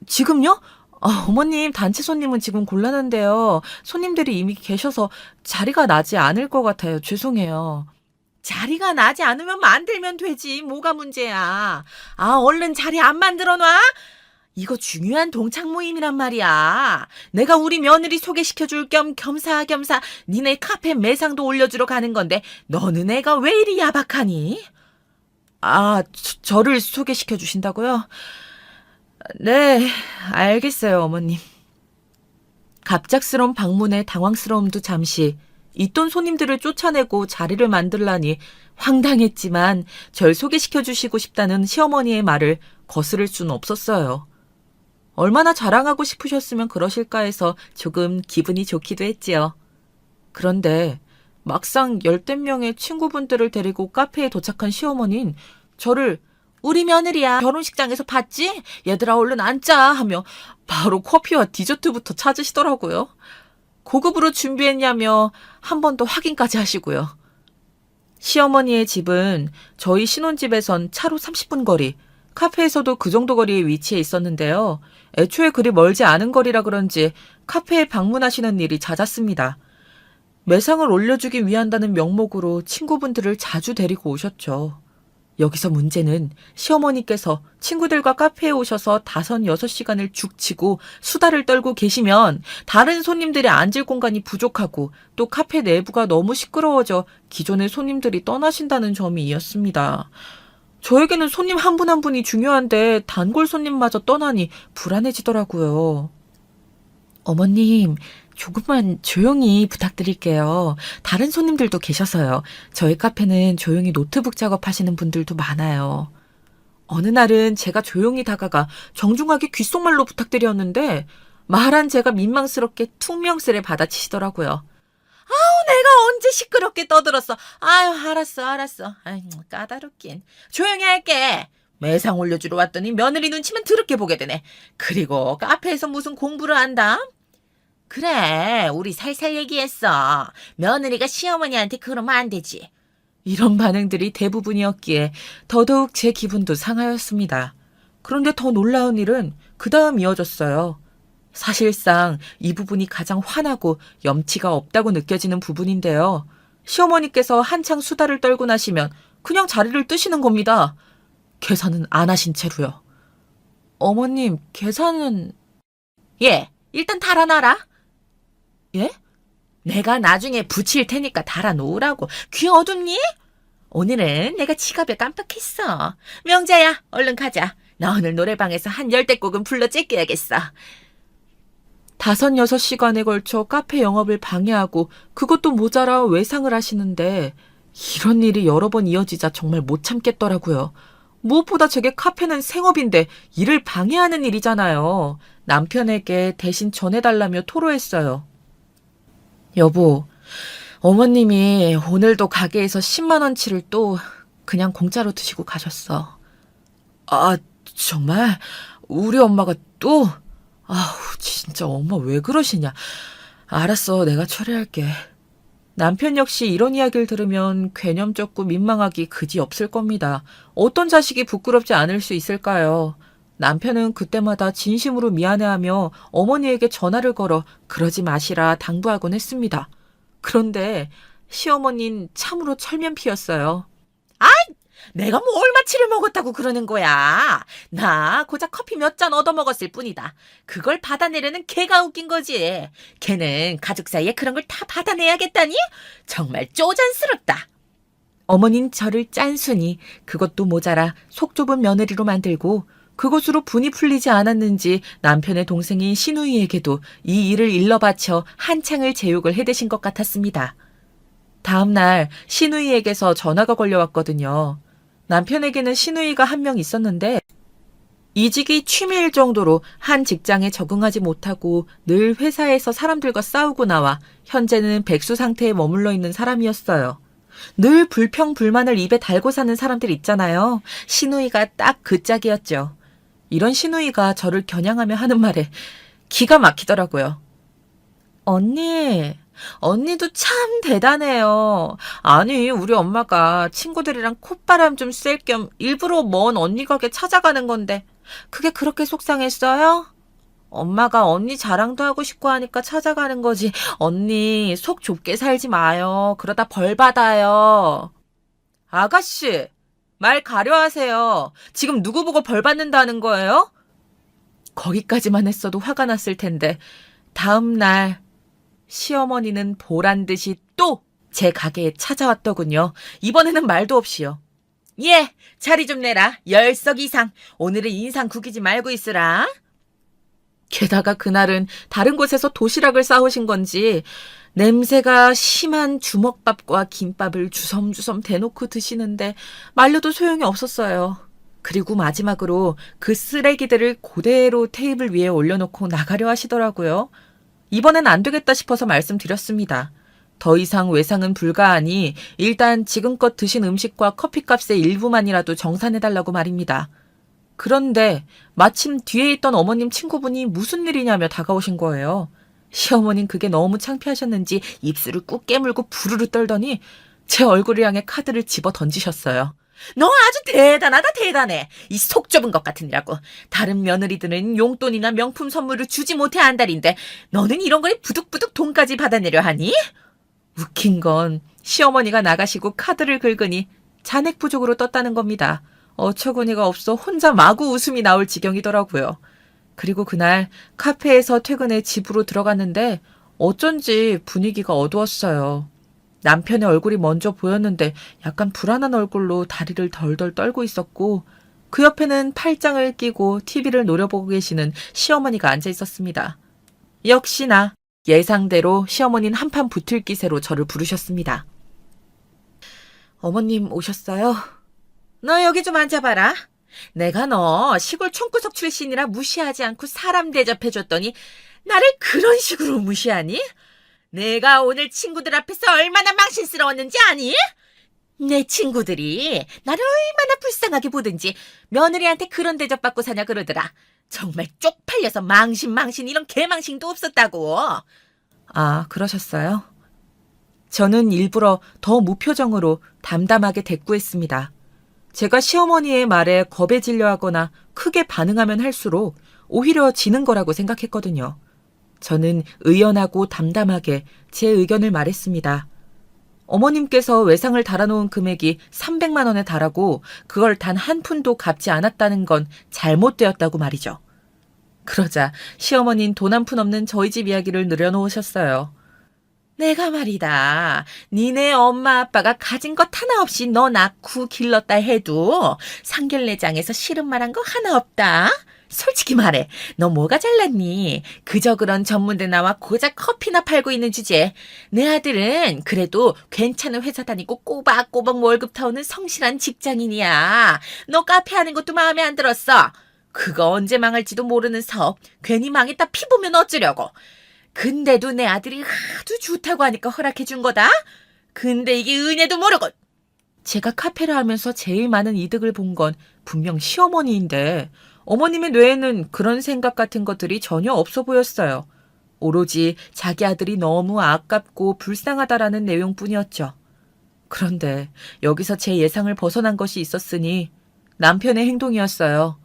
지금요? 어머님, 단체 손님은 지금 곤란한데요. 손님들이 이미 계셔서 자리가 나지 않을 것 같아요. 죄송해요. 자리가 나지 않으면 만들면 되지. 뭐가 문제야. 얼른 자리 안 만들어 놔? 이거 중요한 동창 모임이란 말이야. 내가 우리 며느리 소개시켜줄 겸 겸사겸사 니네 카페 매상도 올려주러 가는 건데 너는 애가 왜 이리 야박하니? 저를 소개시켜 주신다고요? 네, 알겠어요, 어머님. 갑작스러운 방문에 당황스러움도 잠시, 있던 손님들을 쫓아내고 자리를 만들라니 황당했지만 절 소개시켜 주시고 싶다는 시어머니의 말을 거스를 수는 없었어요. 얼마나 자랑하고 싶으셨으면 그러실까 해서 조금 기분이 좋기도 했지요. 그런데 막상 열댓 명의 친구분들을 데리고 카페에 도착한 시어머니는 저를 우리 며느리야 결혼식장에서 봤지? 얘들아 얼른 앉자 하며 바로 커피와 디저트부터 찾으시더라고요. 고급으로 준비했냐며 한 번 더 확인까지 하시고요. 시어머니의 집은 저희 신혼집에선 차로 30분 거리, 카페에서도 그 정도 거리에 위치해 있었는데요. 애초에 그리 멀지 않은 거리라 그런지 카페에 방문하시는 일이 잦았습니다. 매상을 올려주기 위한다는 명목으로 친구분들을 자주 데리고 오셨죠. 여기서 문제는 시어머니께서 친구들과 카페에 오셔서 5, 6시간을 죽치고 수다를 떨고 계시면 다른 손님들이 앉을 공간이 부족하고 또 카페 내부가 너무 시끄러워져 기존의 손님들이 떠나신다는 점이었습니다. 저에게는 손님 한 분 한 분이 중요한데 단골 손님마저 떠나니 불안해지더라고요. 어머님, 조금만 조용히 부탁드릴게요. 다른 손님들도 계셔서요. 저희 카페는 조용히 노트북 작업하시는 분들도 많아요. 어느 날은 제가 조용히 다가가 정중하게 귓속말로 부탁드렸는데 말한 제가 민망스럽게 퉁명스레 받아치시더라고요. 아우, 내가 언제 시끄럽게 떠들었어. 아유, 알았어. 아유, 까다롭긴. 조용히 할게. 매상 올려주러 왔더니 며느리 눈치만 더럽게 보게 되네. 그리고 카페에서 무슨 공부를 한다? 그래, 우리 살살 얘기했어. 며느리가 시어머니한테 그러면 안 되지. 이런 반응들이 대부분이었기에 더더욱 제 기분도 상하였습니다. 그런데 더 놀라운 일은 그 다음 이어졌어요. 사실상 이 부분이 가장 화나고 염치가 없다고 느껴지는 부분인데요. 시어머니께서 한창 수다를 떨고 나시면 그냥 자리를 뜨시는 겁니다. 계산은 안 하신 채로요. 어머님, 계산은... 예, 일단 달아놔라. 예? 내가 나중에 붙일 테니까 달아놓으라고. 귀 어둡니? 오늘은 내가 지갑에 깜빡했어. 명자야, 얼른 가자. 나 오늘 노래방에서 한 10대곡은 불러 제껴야겠어. 5, 6시간에 걸쳐 카페 영업을 방해하고 그것도 모자라 외상을 하시는데 이런 일이 여러 번 이어지자 정말 못 참겠더라고요. 무엇보다 제게 카페는 생업인데 일을 방해하는 일이잖아요. 남편에게 대신 전해달라며 토로했어요. 여보, 어머님이 오늘도 가게에서 10만 원치를 또 그냥 공짜로 드시고 가셨어. 아, 정말? 우리 엄마가 또? 아우, 진짜 엄마 왜 그러시냐. 알았어, 내가 처리할게. 남편 역시 이런 이야기를 들으면 괴념쩍고 민망하기 그지없을 겁니다. 어떤 자식이 부끄럽지 않을 수 있을까요? 남편은 그때마다 진심으로 미안해하며 어머니에게 전화를 걸어 그러지 마시라 당부하곤 했습니다. 그런데 시어머니는 참으로 철면피였어요. 아, 내가 뭐 얼마치를 먹었다고 그러는 거야. 나 고작 커피 몇 잔 얻어먹었을 뿐이다. 그걸 받아내려는 걔가 웃긴 거지. 걔는 가족 사이에 그런 걸 다 받아내야겠다니? 정말 쪼잔스럽다. 어머니는 저를 짠순이, 그것도 모자라 속 좁은 며느리로 만들고 그것으로 분이 풀리지 않았는지 남편의 동생인 시누이에게도 이 일을 일러바쳐 한창을 제욕을 해대신 것 같았습니다. 다음 날 시누이에게서 전화가 걸려왔거든요. 남편에게는 시누이가 한 명 있었는데 이직이 취미일 정도로 한 직장에 적응하지 못하고 늘 회사에서 사람들과 싸우고 나와 현재는 백수 상태에 머물러 있는 사람이었어요. 늘 불평불만을 입에 달고 사는 사람들 있잖아요. 시누이가 딱 그 짝이었죠. 이런 시누이가 저를 겨냥하며 하는 말에 기가 막히더라고요. 언니도 참 대단해요. 아니, 우리 엄마가 친구들이랑 콧바람 좀 쐴 겸 일부러 먼 언니 가게 찾아가는 건데 그게 그렇게 속상했어요? 엄마가 언니 자랑도 하고 싶고 하니까 찾아가는 거지. 언니 속 좁게 살지 마요. 그러다 벌 받아요. 아가씨, 말 가려하세요. 지금 누구 보고 벌 받는다는 거예요? 거기까지만 했어도 화가 났을 텐데 다음 날 시어머니는 보란 듯이 또 제 가게에 찾아왔더군요. 이번에는 말도 없이요. 예, 자리 좀 내라. 10석 이상. 오늘은 인상 구기지 말고 있으라. 게다가 그날은 다른 곳에서 도시락을 싸오신 건지 냄새가 심한 주먹밥과 김밥을 주섬주섬 대놓고 드시는데 말려도 소용이 없었어요. 그리고 마지막으로 그 쓰레기들을 그대로 테이블 위에 올려놓고 나가려 하시더라고요. 이번엔 안 되겠다 싶어서 말씀드렸습니다. 더 이상 외상은 불가하니 일단 지금껏 드신 음식과 커피값의 일부만이라도 정산해달라고 말입니다. 그런데 마침 뒤에 있던 어머님 친구분이 무슨 일이냐며 다가오신 거예요. 시어머니는 그게 너무 창피하셨는지 입술을 꾹 깨물고 부르르 떨더니 제 얼굴을 향해 카드를 집어 던지셨어요. 너 아주 대단하다, 대단해. 이 속 좁은 것 같으니라고. 다른 며느리들은 용돈이나 명품 선물을 주지 못해 안달인데 너는 이런 거에 부득부득 돈까지 받아내려 하니? 웃긴 건 시어머니가 나가시고 카드를 긁으니 잔액 부족으로 떴다는 겁니다. 어처구니가 없어 혼자 마구 웃음이 나올 지경이더라고요. 그리고 그날 카페에서 퇴근해 집으로 들어갔는데 어쩐지 분위기가 어두웠어요. 남편의 얼굴이 먼저 보였는데 약간 불안한 얼굴로 다리를 덜덜 떨고 있었고 그 옆에는 팔짱을 끼고 TV를 노려보고 계시는 시어머니가 앉아 있었습니다. 역시나 예상대로 시어머니는 한판 붙을 기세로 저를 부르셨습니다. 어머님 오셨어요? 너 여기 좀 앉아봐라. 내가 너 시골 촌구석 출신이라 무시하지 않고 사람 대접해줬더니 나를 그런 식으로 무시하니? 내가 오늘 친구들 앞에서 얼마나 망신스러웠는지 아니? 내 친구들이 나를 얼마나 불쌍하게 보든지 며느리한테 그런 대접받고 사냐 그러더라. 정말 쪽팔려서 망신 이런 개망신도 없었다고. 아, 그러셨어요? 저는 일부러 더 무표정으로 담담하게 대꾸했습니다. 제가 시어머니의 말에 겁에 질려 하거나 크게 반응하면 할수록 오히려 지는 거라고 생각했거든요. 저는 의연하고 담담하게 제 의견을 말했습니다. 어머님께서 외상을 달아놓은 금액이 300만 원에 달하고 그걸 단 한 푼도 갚지 않았다는 건 잘못되었다고 말이죠. 그러자 시어머니는 돈 한 푼 없는 저희 집 이야기를 늘어놓으셨어요. 내가 말이다. 니네 엄마 아빠가 가진 것 하나 없이 너 낳고 길렀다 해도 상견례장에서 싫은 말 한 거 하나 없다. 솔직히 말해. 너 뭐가 잘났니? 그저 그런 전문대 나와 고작 커피나 팔고 있는 주제에 내 아들은 그래도 괜찮은 회사 다니고 꼬박꼬박 월급 타오는 성실한 직장인이야. 너 카페 하는 것도 마음에 안 들었어. 그거 언제 망할지도 모르는 사업 괜히 망했다 피보면 어쩌려고. 근데도 내 아들이 하도 좋다고 하니까 허락해 준 거다. 근데 이게 은혜도 모르고. 제가 카페를 하면서 제일 많은 이득을 본 건 분명 시어머니인데 어머님의 뇌에는 그런 생각 같은 것들이 전혀 없어 보였어요. 오로지 자기 아들이 너무 아깝고 불쌍하다라는 내용뿐이었죠. 그런데 여기서 제 예상을 벗어난 것이 있었으니 남편의 행동이었어요.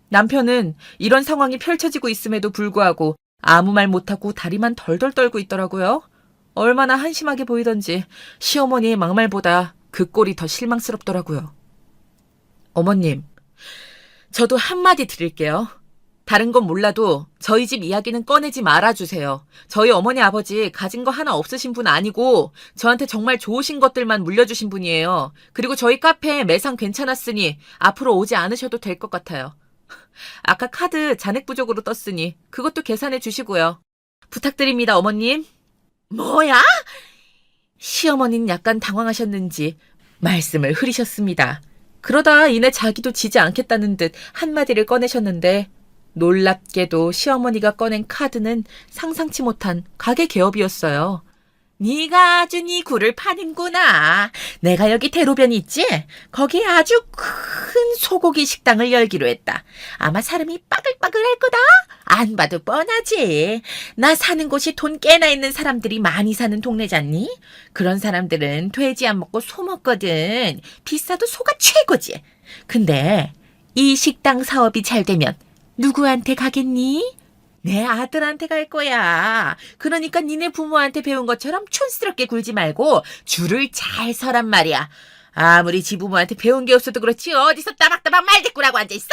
남편은 이런 상황이 펼쳐지고 있음에도 불구하고 아무 말 못하고 다리만 덜덜 떨고 있더라고요. 얼마나 한심하게 보이던지 시어머니의 막말보다 그 꼴이 더 실망스럽더라고요. 어머님, 저도 한마디 드릴게요. 다른 건 몰라도 저희 집 이야기는 꺼내지 말아주세요. 저희 어머니 아버지 가진 거 하나 없으신 분 아니고 저한테 정말 좋으신 것들만 물려주신 분이에요. 그리고 저희 카페 매상 괜찮았으니 앞으로 오지 않으셔도 될 것 같아요. 아까 카드 잔액 부족으로 떴으니 그것도 계산해 주시고요. 부탁드립니다, 어머님. 뭐야? 시어머니는 약간 당황하셨는지 말씀을 흐리셨습니다. 그러다 이내 자기도 지지 않겠다는 듯 한마디를 꺼내셨는데 놀랍게도 시어머니가 꺼낸 카드는 상상치 못한 가게 개업이었어요. 네가 아주 네 굴을 파는구나. 내가 여기 대로변 있지? 거기에 아주 큰 소고기 식당을 열기로 했다. 아마 사람이 빠글빠글할 거다. 안 봐도 뻔하지. 나 사는 곳이 돈 꽤나 있는 사람들이 많이 사는 동네잖니? 그런 사람들은 돼지 안 먹고 소 먹거든. 비싸도 소가 최고지. 근데 이 식당 사업이 잘 되면 누구한테 가겠니? 내 아들한테 갈 거야. 그러니까 니네 부모한테 배운 것처럼 촌스럽게 굴지 말고 줄을 잘 서란 말이야. 아무리 지 부모한테 배운 게 없어도 그렇지 어디서 따박따박 말대꾸라고 앉아있어?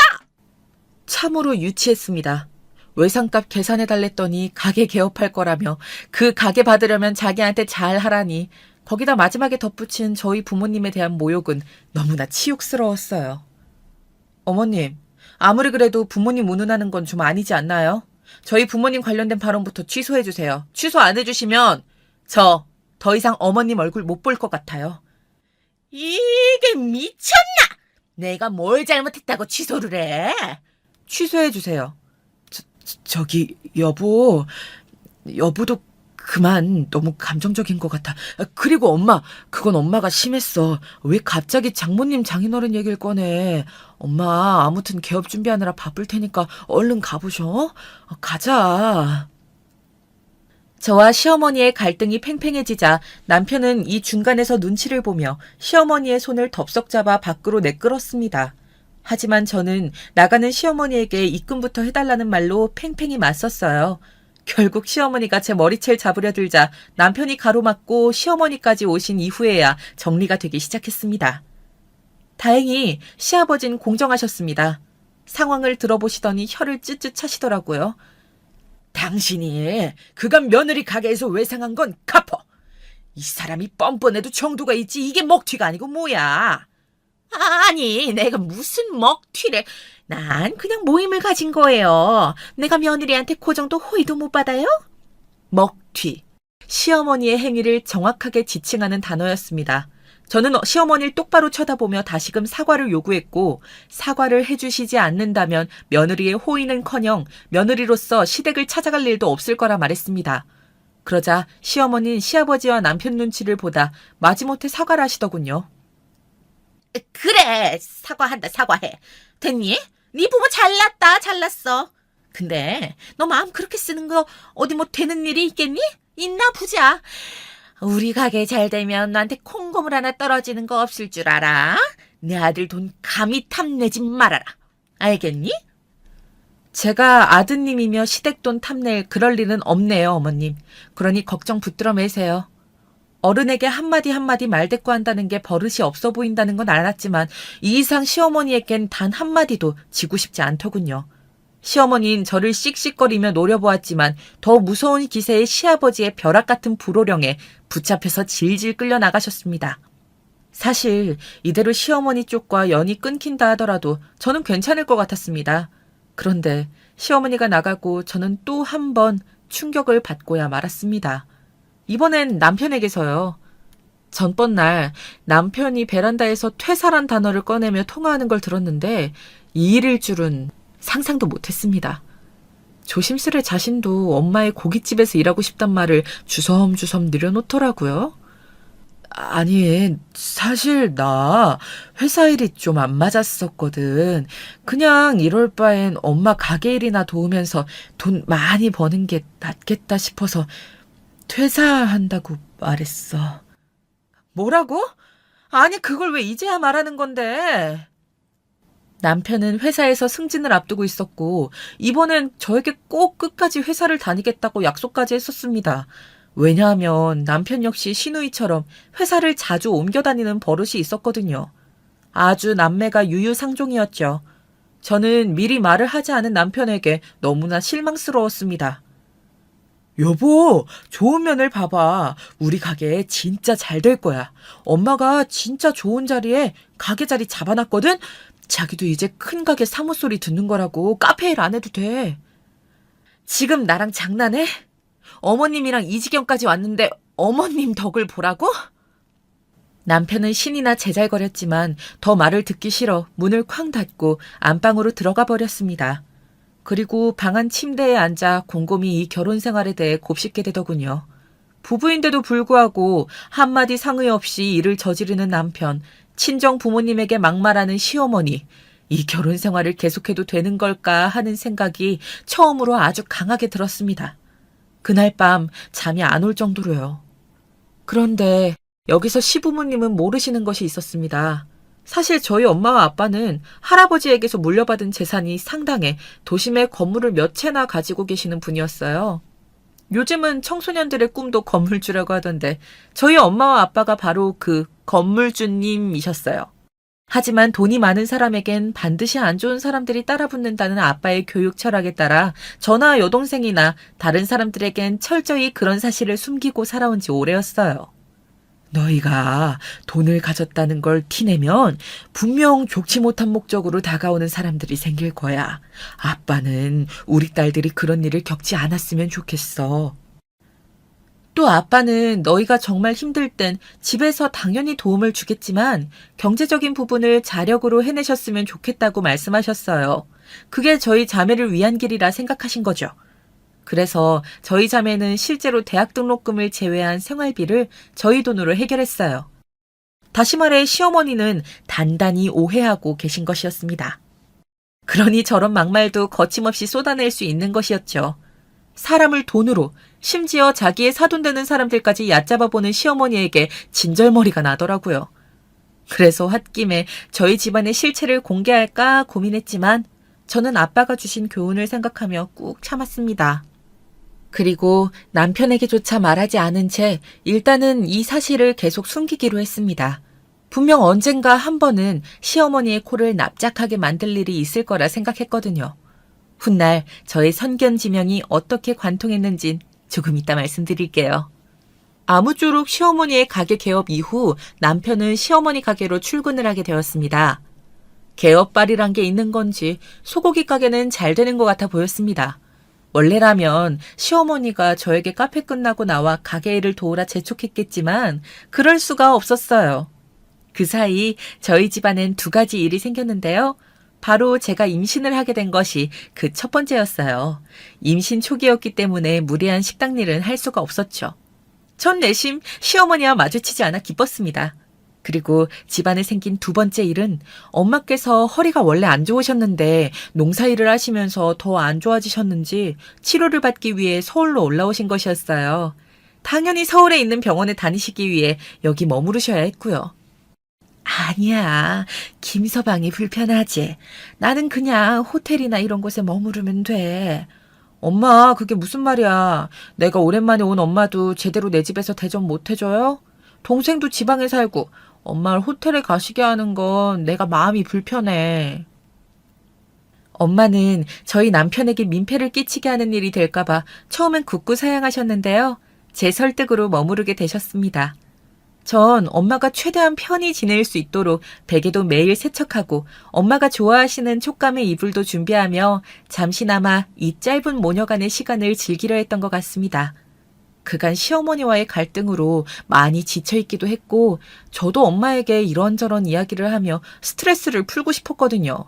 참으로 유치했습니다. 외상값 계산해달랬더니 가게 개업할 거라며 그 가게 받으려면 자기한테 잘하라니 거기다 마지막에 덧붙인 저희 부모님에 대한 모욕은 너무나 치욕스러웠어요. 어머님, 아무리 그래도 부모님 운운하는 건 좀 아니지 않나요? 저희 부모님 관련된 발언부터 취소해주세요. 취소 안 해주시면 저 더 이상 어머님 얼굴 못 볼 것 같아요. 이게 미쳤나? 내가 뭘 잘못했다고 취소를 해? 취소해주세요. 저기 여보도 그만, 너무 감정적인 것 같아. 그리고 엄마, 그건 엄마가 심했어. 왜 갑자기 장모님 장인어른 얘기를 꺼내. 엄마, 아무튼 개업 준비하느라 바쁠 테니까 얼른 가보셔. 가자. 저와 시어머니의 갈등이 팽팽해지자 남편은 이 중간에서 눈치를 보며 시어머니의 손을 덥석 잡아 밖으로 내끌었습니다. 하지만 저는 나가는 시어머니에게 입금부터 해달라는 말로 팽팽히 맞섰어요. 결국 시어머니가 제 머리채를 잡으려 들자 남편이 가로막고 시어머니까지 오신 이후에야 정리가 되기 시작했습니다. 다행히 시아버진 공정하셨습니다. 상황을 들어보시더니 혀를 쯧쯧 차시더라고요. 당신이 그간 며느리 가게에서 외상한 건 갚어. 이 사람이 뻔뻔해도 정도가 있지 이게 먹튀가 아니고 뭐야. 아니, 내가 무슨 먹튀래. 난 그냥 모임을 가진 거예요. 내가 며느리한테 그 정도 호의도 못 받아요? 먹튀. 시어머니의 행위를 정확하게 지칭하는 단어였습니다. 저는 시어머니를 똑바로 쳐다보며 다시금 사과를 요구했고 사과를 해주시지 않는다면 며느리의 호의는커녕 며느리로서 시댁을 찾아갈 일도 없을 거라 말했습니다. 그러자 시어머니는 시아버지와 남편 눈치를 보다 마지못해 사과를 하시더군요. 그래, 사과한다, 사과해. 됐니? 네 부모 잘났다, 잘났어. 근데 너 마음 그렇게 쓰는 거 어디 뭐 되는 일이 있겠니? 있나 보자. 우리 가게 잘 되면 나한테 콩고물 하나 떨어지는 거 없을 줄 알아? 내 아들 돈 감히 탐내지 말아라. 알겠니? 제가 아드님이며 시댁돈 탐낼 그럴 일은 없네요, 어머님. 그러니 걱정 붙들어 매세요. 어른에게 한마디 한마디 말대꾸한다는 게 버릇이 없어 보인다는 건 알았지만 이 이상 시어머니에겐 단 한마디도 지고 싶지 않더군요. 시어머니는 저를 씩씩거리며 노려보았지만 더 무서운 기세의 시아버지의 벼락 같은 불호령에 붙잡혀서 질질 끌려 나가셨습니다. 사실 이대로 시어머니 쪽과 연이 끊긴다 하더라도 저는 괜찮을 것 같았습니다. 그런데 시어머니가 나가고 저는 또 한 번 충격을 받고야 말았습니다. 이번엔 남편에게서요. 전번 날 남편이 베란다에서 퇴사란 단어를 꺼내며 통화하는 걸 들었는데 이 일일 줄은 상상도 못했습니다. 조심스레 자신도 엄마의 고깃집에서 일하고 싶단 말을 주섬주섬 늘여놓더라고요. 아니, 사실 나 회사 일이 좀 안 맞았었거든. 그냥 이럴 바엔 엄마 가게 일이나 도우면서 돈 많이 버는 게 낫겠다 싶어서 퇴사한다고 말했어. 뭐라고? 아니, 그걸 왜 이제야 말하는 건데? 남편은 회사에서 승진을 앞두고 있었고 이번엔 저에게 꼭 끝까지 회사를 다니겠다고 약속까지 했었습니다. 왜냐하면 남편 역시 시누이처럼 회사를 자주 옮겨 다니는 버릇이 있었거든요. 아주 남매가 유유상종이었죠. 저는 미리 말을 하지 않은 남편에게 너무나 실망스러웠습니다. 여보, 좋은 면을 봐봐. 우리 가게 진짜 잘 될 거야. 엄마가 진짜 좋은 자리에 가게 자리 잡아놨거든? 자기도 이제 큰 가게 사무소리 듣는 거라고 카페 일 안 해도 돼. 지금 나랑 장난해? 어머님이랑 이 지경까지 왔는데 어머님 덕을 보라고? 남편은 신이나 제잘거렸지만 더 말을 듣기 싫어 문을 쾅 닫고 안방으로 들어가 버렸습니다. 그리고 방 안 침대에 앉아 곰곰이 이 결혼 생활에 대해 곱씹게 되더군요. 부부인데도 불구하고 한마디 상의 없이 일을 저지르는 남편, 친정 부모님에게 막말하는 시어머니, 이 결혼 생활을 계속해도 되는 걸까 하는 생각이 처음으로 아주 강하게 들었습니다. 그날 밤 잠이 안 올 정도로요. 그런데 여기서 시부모님은 모르시는 것이 있었습니다. 사실 저희 엄마와 아빠는 할아버지에게서 물려받은 재산이 상당해 도심에 건물을 몇 채나 가지고 계시는 분이었어요. 요즘은 청소년들의 꿈도 건물주라고 하던데 저희 엄마와 아빠가 바로 그 건물주님이셨어요. 하지만 돈이 많은 사람에겐 반드시 안 좋은 사람들이 따라붙는다는 아빠의 교육 철학에 따라 저나 여동생이나 다른 사람들에겐 철저히 그런 사실을 숨기고 살아온 지 오래였어요. 너희가 돈을 가졌다는 걸 티내면 분명 좋지 못한 목적으로 다가오는 사람들이 생길 거야. 아빠는 우리 딸들이 그런 일을 겪지 않았으면 좋겠어. 또 아빠는 너희가 정말 힘들 땐 집에서 당연히 도움을 주겠지만 경제적인 부분을 자력으로 해내셨으면 좋겠다고 말씀하셨어요. 그게 저희 자매를 위한 길이라 생각하신 거죠. 그래서 저희 자매는 실제로 대학 등록금을 제외한 생활비를 저희 돈으로 해결했어요. 다시 말해 시어머니는 단단히 오해하고 계신 것이었습니다. 그러니 저런 막말도 거침없이 쏟아낼 수 있는 것이었죠. 사람을 돈으로, 심지어 자기의 사돈되는 사람들까지 얕잡아보는 시어머니에게 진절머리가 나더라고요. 그래서 홧김에 저희 집안의 실체를 공개할까 고민했지만 저는 아빠가 주신 교훈을 생각하며 꾹 참았습니다. 그리고 남편에게조차 말하지 않은 채 일단은 이 사실을 계속 숨기기로 했습니다. 분명 언젠가 한 번은 시어머니의 코를 납작하게 만들 일이 있을 거라 생각했거든요. 훗날 저의 선견지명이 어떻게 관통했는진 조금 이따 말씀드릴게요. 아무쪼록 시어머니의 가게 개업 이후 남편은 시어머니 가게로 출근을 하게 되었습니다. 개업발이란 게 있는 건지 소고기 가게는 잘 되는 것 같아 보였습니다. 원래라면 시어머니가 저에게 카페 끝나고 나와 가게 일을 도우라 재촉했겠지만 그럴 수가 없었어요. 그 사이 저희 집안엔 두 가지 일이 생겼는데요. 바로 제가 임신을 하게 된 것이 그 첫 번째였어요. 임신 초기였기 때문에 무리한 식당 일은 할 수가 없었죠. 전 내심 시어머니와 마주치지 않아 기뻤습니다. 그리고 집안에 생긴 두 번째 일은 엄마께서 허리가 원래 안 좋으셨는데 농사일을 하시면서 더 안 좋아지셨는지 치료를 받기 위해 서울로 올라오신 것이었어요. 당연히 서울에 있는 병원에 다니시기 위해 여기 머무르셔야 했고요. 아니야, 김서방이 불편하지. 나는 그냥 호텔이나 이런 곳에 머무르면 돼. 엄마, 그게 무슨 말이야. 내가 오랜만에 온 엄마도 제대로 내 집에서 대접 못 해줘요? 동생도 지방에 살고 엄마를 호텔에 가시게 하는 건 내가 마음이 불편해. 엄마는 저희 남편에게 민폐를 끼치게 하는 일이 될까봐 처음엔 굳고 사양하셨는데요. 제 설득으로 머무르게 되셨습니다. 전 엄마가 최대한 편히 지낼 수 있도록 베개도 매일 세척하고 엄마가 좋아하시는 촉감의 이불도 준비하며 잠시나마 이 짧은 모녀간의 시간을 즐기려 했던 것 같습니다. 그간 시어머니와의 갈등으로 많이 지쳐있기도 했고 저도 엄마에게 이런저런 이야기를 하며 스트레스를 풀고 싶었거든요.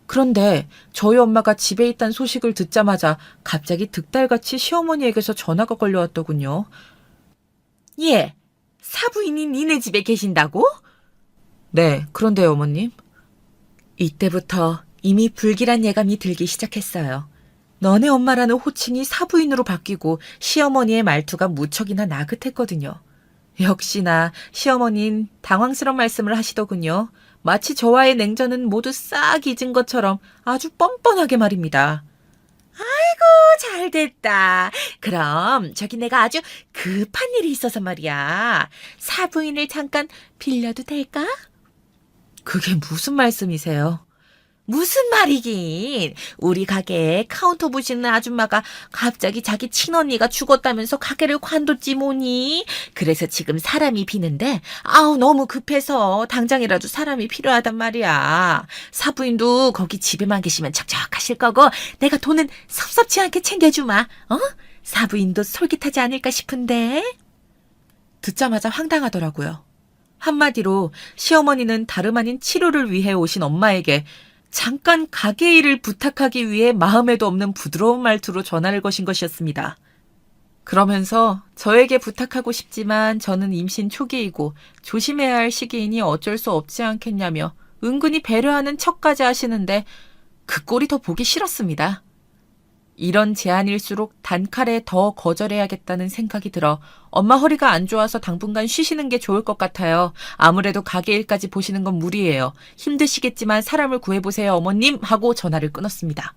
그런데 저희 엄마가 집에 있다는 소식을 듣자마자 갑자기 득달같이 시어머니에게서 전화가 걸려왔더군요. 예, 사부인이 니네 집에 계신다고? 네, 그런데요, 어머님. 이때부터 이미 불길한 예감이 들기 시작했어요. 너네 엄마라는 호칭이 사부인으로 바뀌고 시어머니의 말투가 무척이나 나긋했거든요. 역시나 시어머니는 당황스러운 말씀을 하시더군요. 마치 저와의 냉전은 모두 싹 잊은 것처럼 아주 뻔뻔하게 말입니다. 잘됐다. 그럼 저기 내가 아주 급한 일이 있어서 말이야. 사부인을 잠깐 빌려도 될까? 그게 무슨 말씀이세요? 무슨 말이긴. 우리 가게에 카운터 보시는 아줌마가 갑자기 자기 친언니가 죽었다면서 가게를 관뒀지 뭐니. 그래서 지금 사람이 비는데 아우 너무 급해서 당장이라도 사람이 필요하단 말이야. 사부인도 거기 집에만 계시면 척척하실 거고 내가 돈은 섭섭치 않게 챙겨주마. 어? 사부인도 솔깃하지 않을까 싶은데. 듣자마자 황당하더라고요. 한마디로 시어머니는 다름 아닌 치료를 위해 오신 엄마에게 잠깐 가게 일을 부탁하기 위해 마음에도 없는 부드러운 말투로 전화를 거신 것이었습니다. 그러면서 저에게 부탁하고 싶지만 저는 임신 초기이고 조심해야 할 시기이니 어쩔 수 없지 않겠냐며 은근히 배려하는 척까지 하시는데 그 꼴이 더 보기 싫었습니다. 이런 제안일수록 단칼에 더 거절해야겠다는 생각이 들어 엄마 허리가 안 좋아서 당분간 쉬시는 게 좋을 것 같아요. 아무래도 가게 일까지 보시는 건 무리예요. 힘드시겠지만 사람을 구해보세요 어머님 하고 전화를 끊었습니다.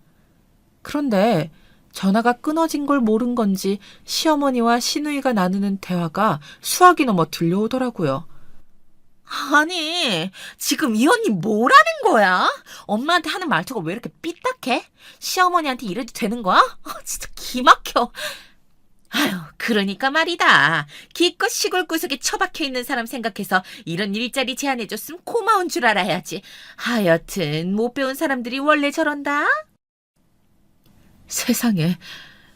그런데 전화가 끊어진 걸 모른 건지 시어머니와 시누이가 나누는 대화가 수학이 넘어 들려오더라고요. 아니, 지금 이 언니 뭐라는 거야? 엄마한테 하는 말투가 왜 이렇게 삐딱해? 시어머니한테 이래도 되는 거야? 진짜 기막혀. 아유, 그러니까 말이다. 기껏 시골 구석에 처박혀 있는 사람 생각해서 이런 일자리 제안해줬으면 고마운 줄 알아야지. 하여튼 못 배운 사람들이 원래 저런다? 세상에,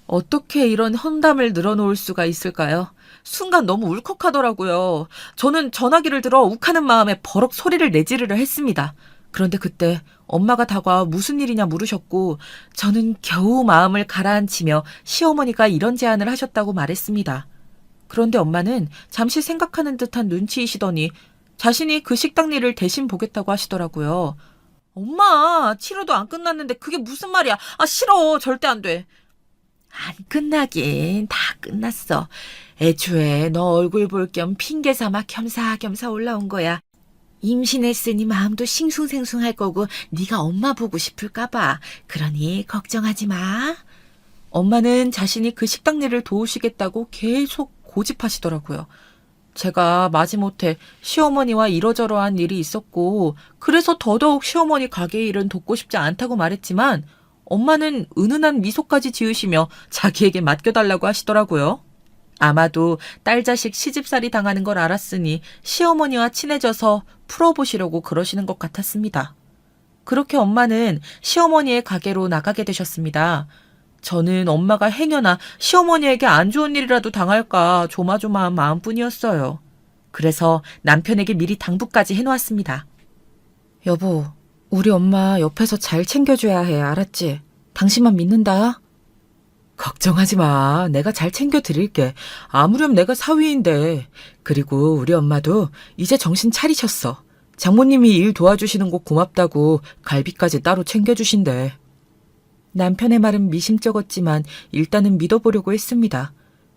어떻게 이런 험담을 늘어놓을 수가 있을까요? 순간 너무 울컥하더라고요. 저는 전화기를 들어 욱하는 마음에 버럭 소리를 내지르려 했습니다. 그런데 그때 엄마가 다가와 무슨 일이냐 물으셨고 저는 겨우 마음을 가라앉히며 시어머니가 이런 제안을 하셨다고 말했습니다. 그런데 엄마는 잠시 생각하는 듯한 눈치이시더니 자신이 그 식당 일을 대신 보겠다고 하시더라고요. 엄마, 치료도 안 끝났는데 그게 무슨 말이야? 아, 싫어. 절대 안 돼. 안 끝나긴 다 끝났어. 애초에 너 얼굴 볼 겸 핑계 삼아 겸사겸사 올라온 거야. 임신했으니 마음도 싱숭생숭할 거고 네가 엄마 보고 싶을까 봐. 그러니 걱정하지 마. 엄마는 자신이 그 식당 일을 도우시겠다고 계속 고집하시더라고요. 제가 마지못해 시어머니와 이러저러한 일이 있었고 그래서 더더욱 시어머니 가게 일은 돕고 싶지 않다고 말했지만 엄마는 은은한 미소까지 지으시며 자기에게 맡겨달라고 하시더라고요. 아마도 딸 자식 시집살이 당하는 걸 알았으니 시어머니와 친해져서 풀어보시려고 그러시는 것 같았습니다. 그렇게 엄마는 시어머니의 가게로 나가게 되셨습니다. 저는 엄마가 행여나 시어머니에게 안 좋은 일이라도 당할까 조마조마한 마음뿐이었어요. 그래서 남편에게 미리 당부까지 해놓았습니다. 여보, 우리 엄마 옆에서 잘 챙겨줘야 해, 알았지? 당신만 믿는다. 걱정하지 마. 내가 잘 챙겨드릴게. 아무렴 내가 사위인데. 그리고 우리 엄마도 이제 정신 차리셨어. 장모님이 일 도와주시는 거 고맙다고 갈비까지 따로 챙겨주신대. 남편의 말은 미심쩍었지만 일단은 믿어보려고 했습니다.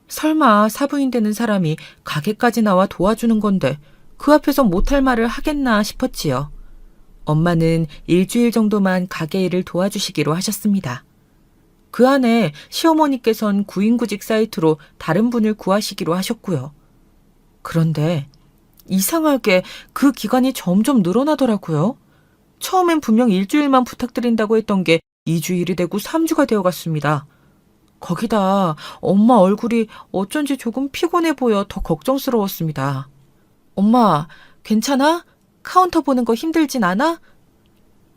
설마 사부인 되는 사람이 가게까지 나와 도와주는 건데 그 앞에서 못할 말을 하겠나 싶었지요. 엄마는 일주일 정도만 가게 일을 도와주시기로 하셨습니다. 그 안에 시어머니께선 구인구직 사이트로 다른 분을 구하시기로 하셨고요. 그런데 이상하게 그 기간이 점점 늘어나더라고요. 처음엔 분명 일주일만 부탁드린다고 했던 게 2주일이 되고 3주가 되어갔습니다. 거기다 엄마 얼굴이 어쩐지 조금 피곤해 보여 더 걱정스러웠습니다. 엄마, 괜찮아? 카운터 보는 거 힘들진 않아?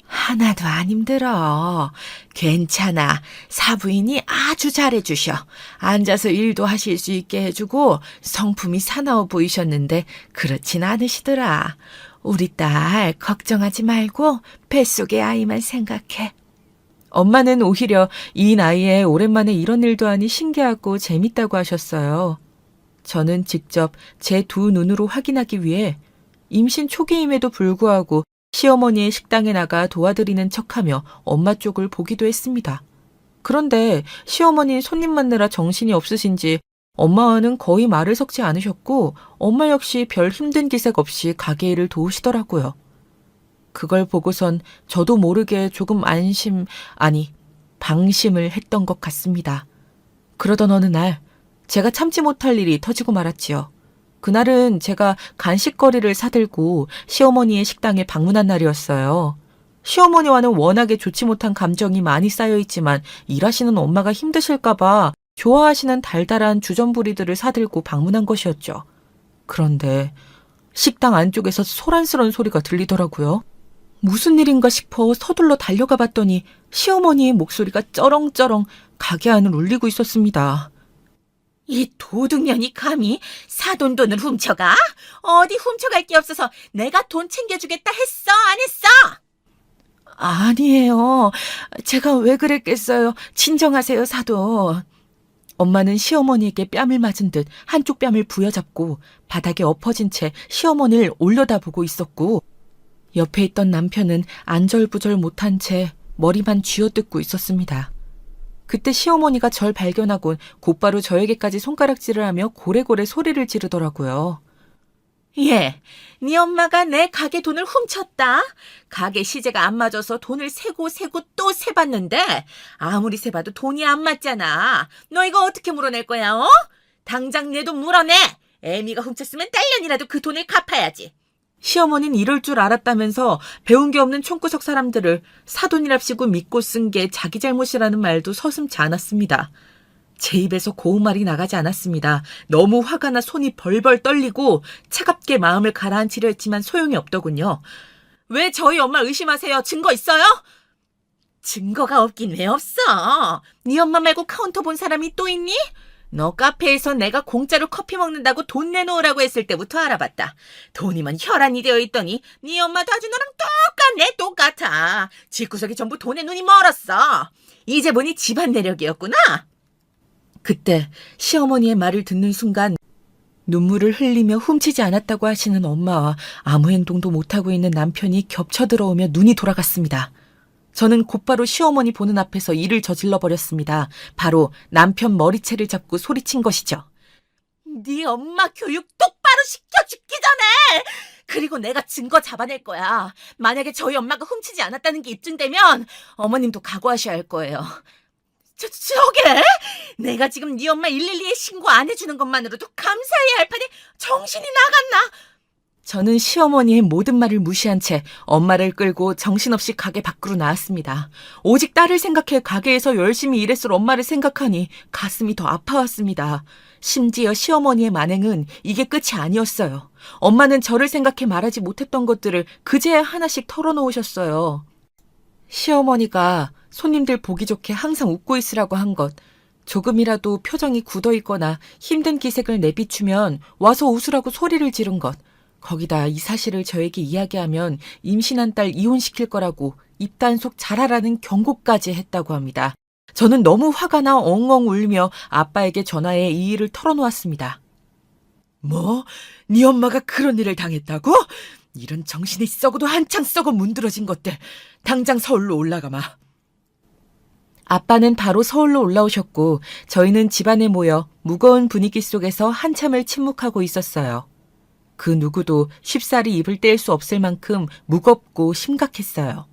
하나도 안 힘들어. 괜찮아. 사부인이 아주 잘해주셔. 앉아서 일도 하실 수 있게 해주고 성품이 사나워 보이셨는데 그렇진 않으시더라. 우리 딸 걱정하지 말고 뱃속의 아이만 생각해. 엄마는 오히려 이 나이에 오랜만에 이런 일도 하니 신기하고 재밌다고 하셨어요. 저는 직접 제 두 눈으로 확인하기 위해 임신 초기임에도 불구하고 시어머니의 식당에 나가 도와드리는 척하며 엄마 쪽을 보기도 했습니다. 그런데 시어머니 손님 맞느라 정신이 없으신지 엄마와는 거의 말을 섞지 않으셨고 엄마 역시 별 힘든 기색 없이 가게 일을 도우시더라고요. 그걸 보고선 저도 모르게 조금 방심을 했던 것 같습니다. 그러던 어느 날 제가 참지 못할 일이 터지고 말았지요. 그날은 제가 간식거리를 사들고 시어머니의 식당에 방문한 날이었어요. 시어머니와는 워낙에 좋지 못한 감정이 많이 쌓여있지만 일하시는 엄마가 힘드실까봐 좋아하시는 달달한 주전부리들을 사들고 방문한 것이었죠. 그런데 식당 안쪽에서 소란스러운 소리가 들리더라고요. 무슨 일인가 싶어 서둘러 달려가 봤더니 시어머니의 목소리가 쩌렁쩌렁 가게 안을 울리고 있었습니다. 이 도둑년이 감히 사돈돈을 훔쳐가? 어디 훔쳐갈 게 없어서 내가 돈 챙겨주겠다 했어? 안 했어? 아니에요. 제가 왜 그랬겠어요. 진정하세요, 사돈. 엄마는 시어머니에게 뺨을 맞은 듯 한쪽 뺨을 부여잡고 바닥에 엎어진 채 시어머니를 올려다보고 있었고 옆에 있던 남편은 안절부절 못한 채 머리만 쥐어뜯고 있었습니다. 그때 시어머니가 절 발견하곤 곧바로 저에게까지 손가락질을 하며 고래고래 소리를 지르더라고요. 예, 네 엄마가 내 가게 돈을 훔쳤다. 가게 시제가 안 맞아서 돈을 세고 또 세봤는데 아무리 세봐도 돈이 안 맞잖아. 너 이거 어떻게 물어낼 거야, 어? 당장 내 돈 물어내. 애미가 훔쳤으면 딸년이라도 그 돈을 갚아야지. 시어머니는 이럴 줄 알았다면서 배운 게 없는 촌구석 사람들을 사돈이랍시고 믿고 쓴 게 자기 잘못이라는 말도 서슴지 않았습니다. 제 입에서 고운 말이 나가지 않았습니다. 너무 화가 나 손이 벌벌 떨리고 차갑게 마음을 가라앉히려 했지만 소용이 없더군요. 왜 저희 엄마 의심하세요? 증거 있어요? 증거가 없긴 왜 없어? 네 엄마 말고 카운터 본 사람이 또 있니? 너 카페에서 내가 공짜로 커피 먹는다고 돈 내놓으라고 했을 때부터 알아봤다. 돈이면 혈안이 되어 있더니 네 엄마도 아주 너랑 똑같아. 집구석이 전부 돈에 눈이 멀었어. 이제 보니 집안 내력이었구나. 그때 시어머니의 말을 듣는 순간 눈물을 흘리며 훔치지 않았다고 하시는 엄마와 아무 행동도 못하고 있는 남편이 겹쳐 들어오며 눈이 돌아갔습니다. 저는 곧바로 시어머니 보는 앞에서 일을 저질러 버렸습니다. 바로 남편 머리채를 잡고 소리친 것이죠. 네 엄마 교육 똑바로 시켜 죽기 전에! 그리고 내가 증거 잡아낼 거야. 만약에 저희 엄마가 훔치지 않았다는 게 입증되면 어머님도 각오하셔야 할 거예요. 저게? 내가 지금 네 엄마 112에 신고 안 해주는 것만으로도 감사해야 할 판에 정신이 나갔나? 저는 시어머니의 모든 말을 무시한 채 엄마를 끌고 정신없이 가게 밖으로 나왔습니다. 오직 딸을 생각해 가게에서 열심히 일했을 엄마를 생각하니 가슴이 더 아파왔습니다. 심지어 시어머니의 만행은 이게 끝이 아니었어요. 엄마는 저를 생각해 말하지 못했던 것들을 그제야 하나씩 털어놓으셨어요. 시어머니가 손님들 보기 좋게 항상 웃고 있으라고 한 것, 조금이라도 표정이 굳어있거나 힘든 기색을 내비추면 와서 웃으라고 소리를 지른 것, 거기다 이 사실을 저에게 이야기하면 임신한 딸 이혼시킬 거라고 입단속 잘하라는 경고까지 했다고 합니다. 저는 너무 화가 나 엉엉 울며 아빠에게 전화해 이 일을 털어놓았습니다. 뭐? 네 엄마가 그런 일을 당했다고? 이런 정신이 썩어도 한창 썩어 문드러진 것들. 당장 서울로 올라가마. 아빠는 바로 서울로 올라오셨고 저희는 집안에 모여 무거운 분위기 속에서 한참을 침묵하고 있었어요. 그 누구도 쉽사리 입을 뗄 수 없을 만큼 무겁고 심각했어요.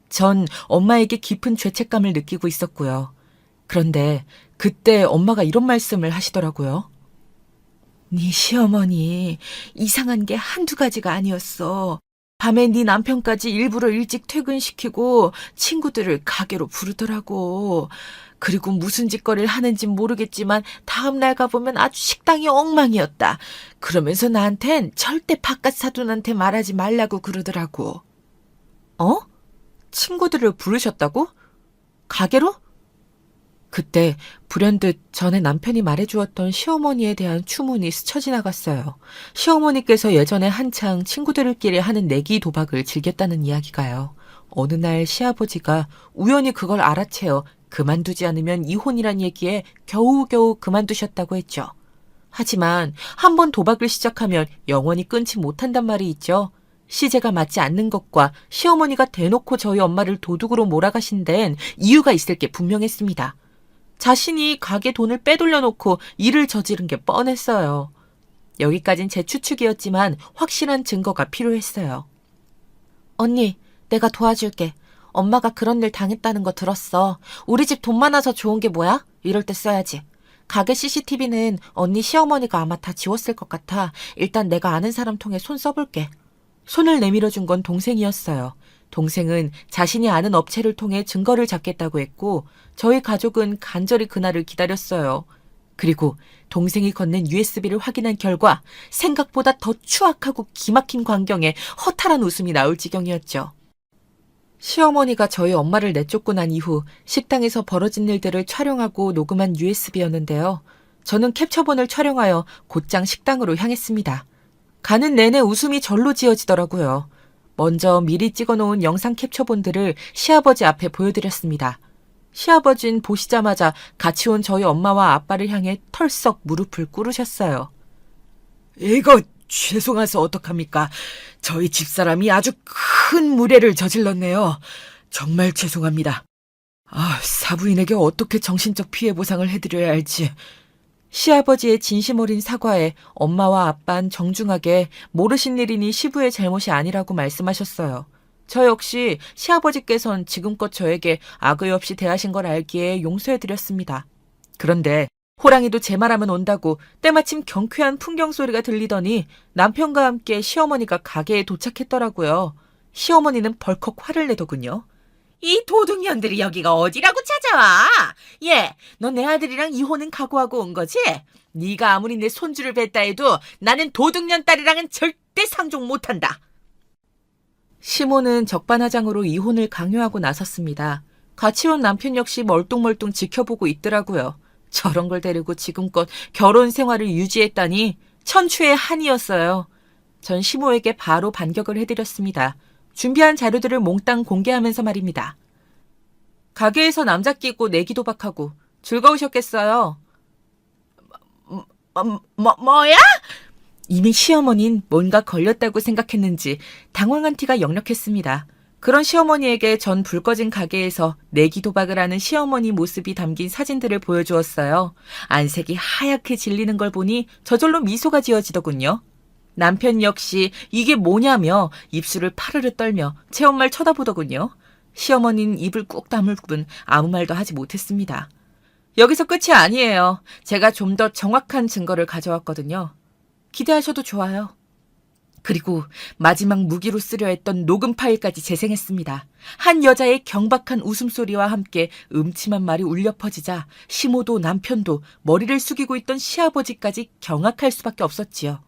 전 엄마에게 깊은 죄책감을 느끼고 있었고요. 그런데 그때 엄마가 이런 말씀을 하시더라고요. 네 시어머니 이상한 게 한두 가지가 아니었어. 밤에 네 남편까지 일부러 일찍 퇴근시키고 친구들을 가게로 부르더라고. 그리고 무슨 짓거리를 하는진 모르겠지만 다음날 가보면 아주 식당이 엉망이었다. 그러면서 나한텐 절대 바깥 사돈한테 말하지 말라고 그러더라고. 어? 친구들을 부르셨다고? 가게로? 그때 불현듯 전에 남편이 말해주었던 시어머니에 대한 추문이 스쳐 지나갔어요. 시어머니께서 예전에 한창 친구들끼리 하는 내기 도박을 즐겼다는 이야기가요. 어느 날 시아버지가 우연히 그걸 알아채어 그만두지 않으면 이혼이란 얘기에 겨우겨우 그만두셨다고 했죠. 하지만 한번 도박을 시작하면 영원히 끊지 못한단 말이 있죠. 시제가 맞지 않는 것과 시어머니가 대놓고 저희 엄마를 도둑으로 몰아가신 데엔 이유가 있을 게 분명했습니다. 자신이 가게 돈을 빼돌려 놓고 일을 저지른 게 뻔했어요. 여기까진 제 추측이었지만 확실한 증거가 필요했어요. 언니, 내가 도와줄게. 엄마가 그런 일 당했다는 거 들었어. 우리 집 돈 많아서 좋은 게 뭐야? 이럴 때 써야지. 가게 CCTV는 언니 시어머니가 아마 다 지웠을 것 같아. 일단 내가 아는 사람 통해 손 써볼게. 손을 내밀어준 건 동생이었어요. 동생은 자신이 아는 업체를 통해 증거를 잡겠다고 했고 저희 가족은 간절히 그날을 기다렸어요. 그리고 동생이 건넨 USB를 확인한 결과 생각보다 더 추악하고 기막힌 광경에 허탈한 웃음이 나올 지경이었죠. 시어머니가 저희 엄마를 내쫓고 난 이후 식당에서 벌어진 일들을 촬영하고 녹음한 USB였는데요. 저는 캡처본을 촬영하여 곧장 식당으로 향했습니다. 가는 내내 웃음이 절로 지어지더라고요. 먼저 미리 찍어놓은 영상 캡처본들을 시아버지 앞에 보여드렸습니다. 시아버진 보시자마자 같이 온 저희 엄마와 아빠를 향해 털썩 무릎을 꿇으셨어요. 이거 죄송해서 어떡합니까? 저희 집사람이 아주 큰 무례를 저질렀네요. 정말 죄송합니다. 사부인에게 어떻게 정신적 피해 보상을 해드려야 할지. 시아버지의 진심 어린 사과에 엄마와 아빠는 정중하게 모르신 일이니 시부의 잘못이 아니라고 말씀하셨어요. 저 역시 시아버지께선 지금껏 저에게 악의 없이 대하신 걸 알기에 용서해드렸습니다. 그런데 호랑이도 제 말하면 온다고 때마침 경쾌한 풍경 소리가 들리더니 남편과 함께 시어머니가 가게에 도착했더라고요. 시어머니는 벌컥 화를 내더군요. 이 도둑년들이 여기가 어디라고 찾아와? 얘, 너 내 아들이랑 이혼은 각오하고 온 거지? 네가 아무리 내 손주를 뵀다 해도 나는 도둑년 딸이랑은 절대 상종 못한다. 시모는 적반하장으로 이혼을 강요하고 나섰습니다. 같이 온 남편 역시 멀뚱멀뚱 지켜보고 있더라고요. 저런 걸 데리고 지금껏 결혼 생활을 유지했다니 천추의 한이었어요. 전 시모에게 바로 반격을 해드렸습니다. 준비한 자료들을 몽땅 공개하면서 말입니다. 가게에서 남자 끼고 내기 도박하고 즐거우셨겠어요. 뭐야? 이미 시어머니는 뭔가 걸렸다고 생각했는지 당황한 티가 역력했습니다. 그런 시어머니에게 전 불 꺼진 가게에서 내기 도박을 하는 시어머니 모습이 담긴 사진들을 보여주었어요. 안색이 하얗게 질리는 걸 보니 저절로 미소가 지어지더군요. 남편 역시 이게 뭐냐며 입술을 파르르 떨며 체온말 쳐다보더군요. 시어머니는 입을 꾹 다물 뿐 아무 말도 하지 못했습니다. 여기서 끝이 아니에요. 제가 좀 더 정확한 증거를 가져왔거든요. 기대하셔도 좋아요. 그리고 마지막 무기로 쓰려 했던 녹음 파일까지 재생했습니다. 한 여자의 경박한 웃음소리와 함께 음침한 말이 울려 퍼지자 시모도 남편도 머리를 숙이고 있던 시아버지까지 경악할 수밖에 없었지요.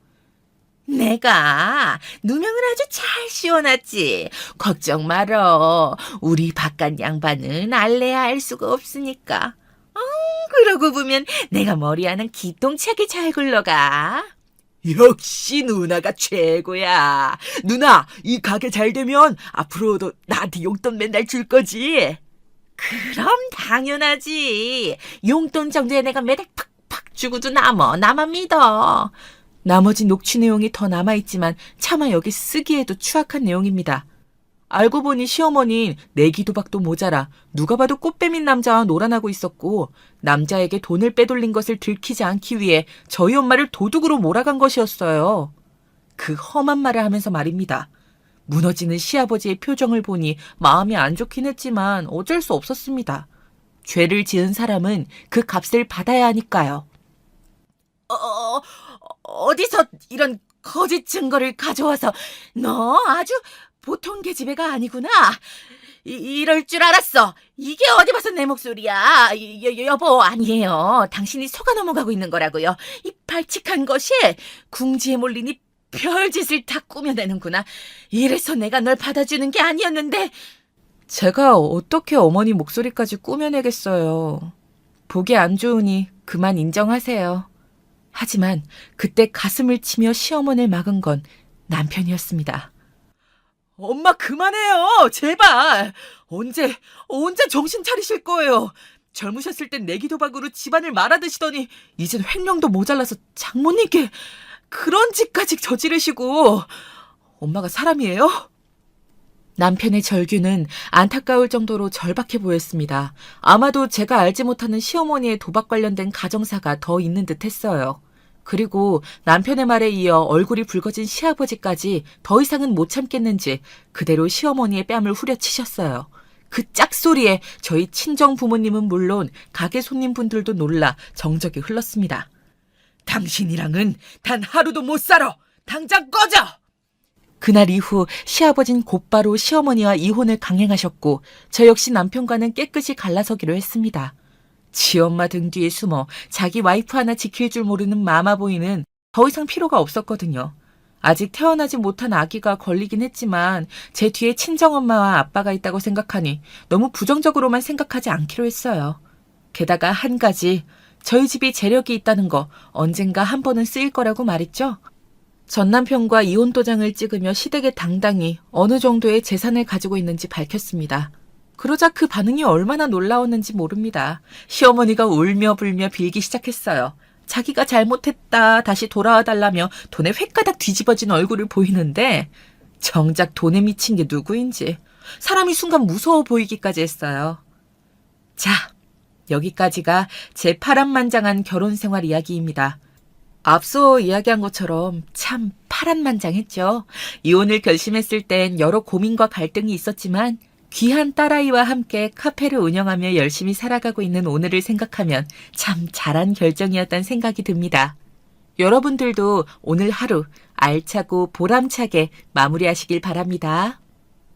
내가 누명을 아주 잘 씌워놨지. 걱정 말어. 우리 바깥 양반은 알래야 알 수가 없으니까. 그러고 보면 내가 머리하는 기똥차게 잘 굴러가. 역시 누나가 최고야. 누나, 이 가게 잘 되면 앞으로도 나한테 용돈 맨날 줄 거지? 그럼 당연하지. 용돈 정도에 내가 매달 팍팍 주고도 나만 믿어. 나머지 녹취 내용이 더 남아있지만 차마 여기 쓰기에도 추악한 내용입니다. 알고 보니 시어머니는 내기 도박도 모자라 누가 봐도 꽃뱀인 남자와 놀아나고 있었고 남자에게 돈을 빼돌린 것을 들키지 않기 위해 저희 엄마를 도둑으로 몰아간 것이었어요. 그 험한 말을 하면서 말입니다. 무너지는 시아버지의 표정을 보니 마음이 안 좋긴 했지만 어쩔 수 없었습니다. 죄를 지은 사람은 그 값을 받아야 하니까요. 어디서 이런 거짓 증거를 가져와서 너 아주 보통 계집애가 아니구나. 이럴 줄 알았어. 이게 어디 봐서 내 목소리야. 여보, 아니에요. 당신이 속아 넘어가고 있는 거라고요. 이 발칙한 것이 궁지에 몰리니 별짓을 다 꾸며내는구나. 이래서 내가 널 받아주는 게 아니었는데. 제가 어떻게 어머니 목소리까지 꾸며내겠어요. 보기 안 좋으니 그만 인정하세요. 하지만 그때 가슴을 치며 시어머니를 막은 건 남편이었습니다. 엄마 그만해요. 제발. 언제 정신 차리실 거예요. 젊으셨을 땐 내기 도박으로 집안을 말아드시더니 이젠 횡령도 모자라서 장모님께 그런 짓까지 저지르시고. 엄마가 사람이에요? 남편의 절규는 안타까울 정도로 절박해 보였습니다. 아마도 제가 알지 못하는 시어머니의 도박 관련된 가정사가 더 있는 듯 했어요. 그리고 남편의 말에 이어 얼굴이 붉어진 시아버지까지 더 이상은 못 참겠는지 그대로 시어머니의 뺨을 후려치셨어요. 그 짝소리에 저희 친정 부모님은 물론 가게 손님분들도 놀라 정적이 흘렀습니다. 당신이랑은 단 하루도 못 살아! 당장 꺼져! 그날 이후 시아버진 곧바로 시어머니와 이혼을 강행하셨고 저 역시 남편과는 깨끗이 갈라서기로 했습니다. 지엄마 등 뒤에 숨어 자기 와이프 하나 지킬 줄 모르는 마마보이는 더 이상 필요가 없었거든요. 아직 태어나지 못한 아기가 걸리긴 했지만 제 뒤에 친정엄마와 아빠가 있다고 생각하니 너무 부정적으로만 생각하지 않기로 했어요. 게다가 한 가지, 저희 집이 재력이 있다는 거 언젠가 한 번은 쓰일 거라고 말했죠. 전 남편과 이혼 도장을 찍으며 시댁에 당당히 어느 정도의 재산을 가지고 있는지 밝혔습니다. 그러자 그 반응이 얼마나 놀라웠는지 모릅니다. 시어머니가 울며 불며 빌기 시작했어요. 자기가 잘못했다, 다시 돌아와 달라며 돈에 횟가닥 뒤집어진 얼굴을 보이는데 정작 돈에 미친 게 누구인지 사람이 순간 무서워 보이기까지 했어요. 자, 여기까지가 제 파란만장한 결혼 생활 이야기입니다. 앞서 이야기한 것처럼 참 파란만장했죠. 이혼을 결심했을 땐 여러 고민과 갈등이 있었지만 귀한 딸아이와 함께 카페를 운영하며 열심히 살아가고 있는 오늘을 생각하면 참 잘한 결정이었다는 생각이 듭니다. 여러분들도 오늘 하루 알차고 보람차게 마무리하시길 바랍니다.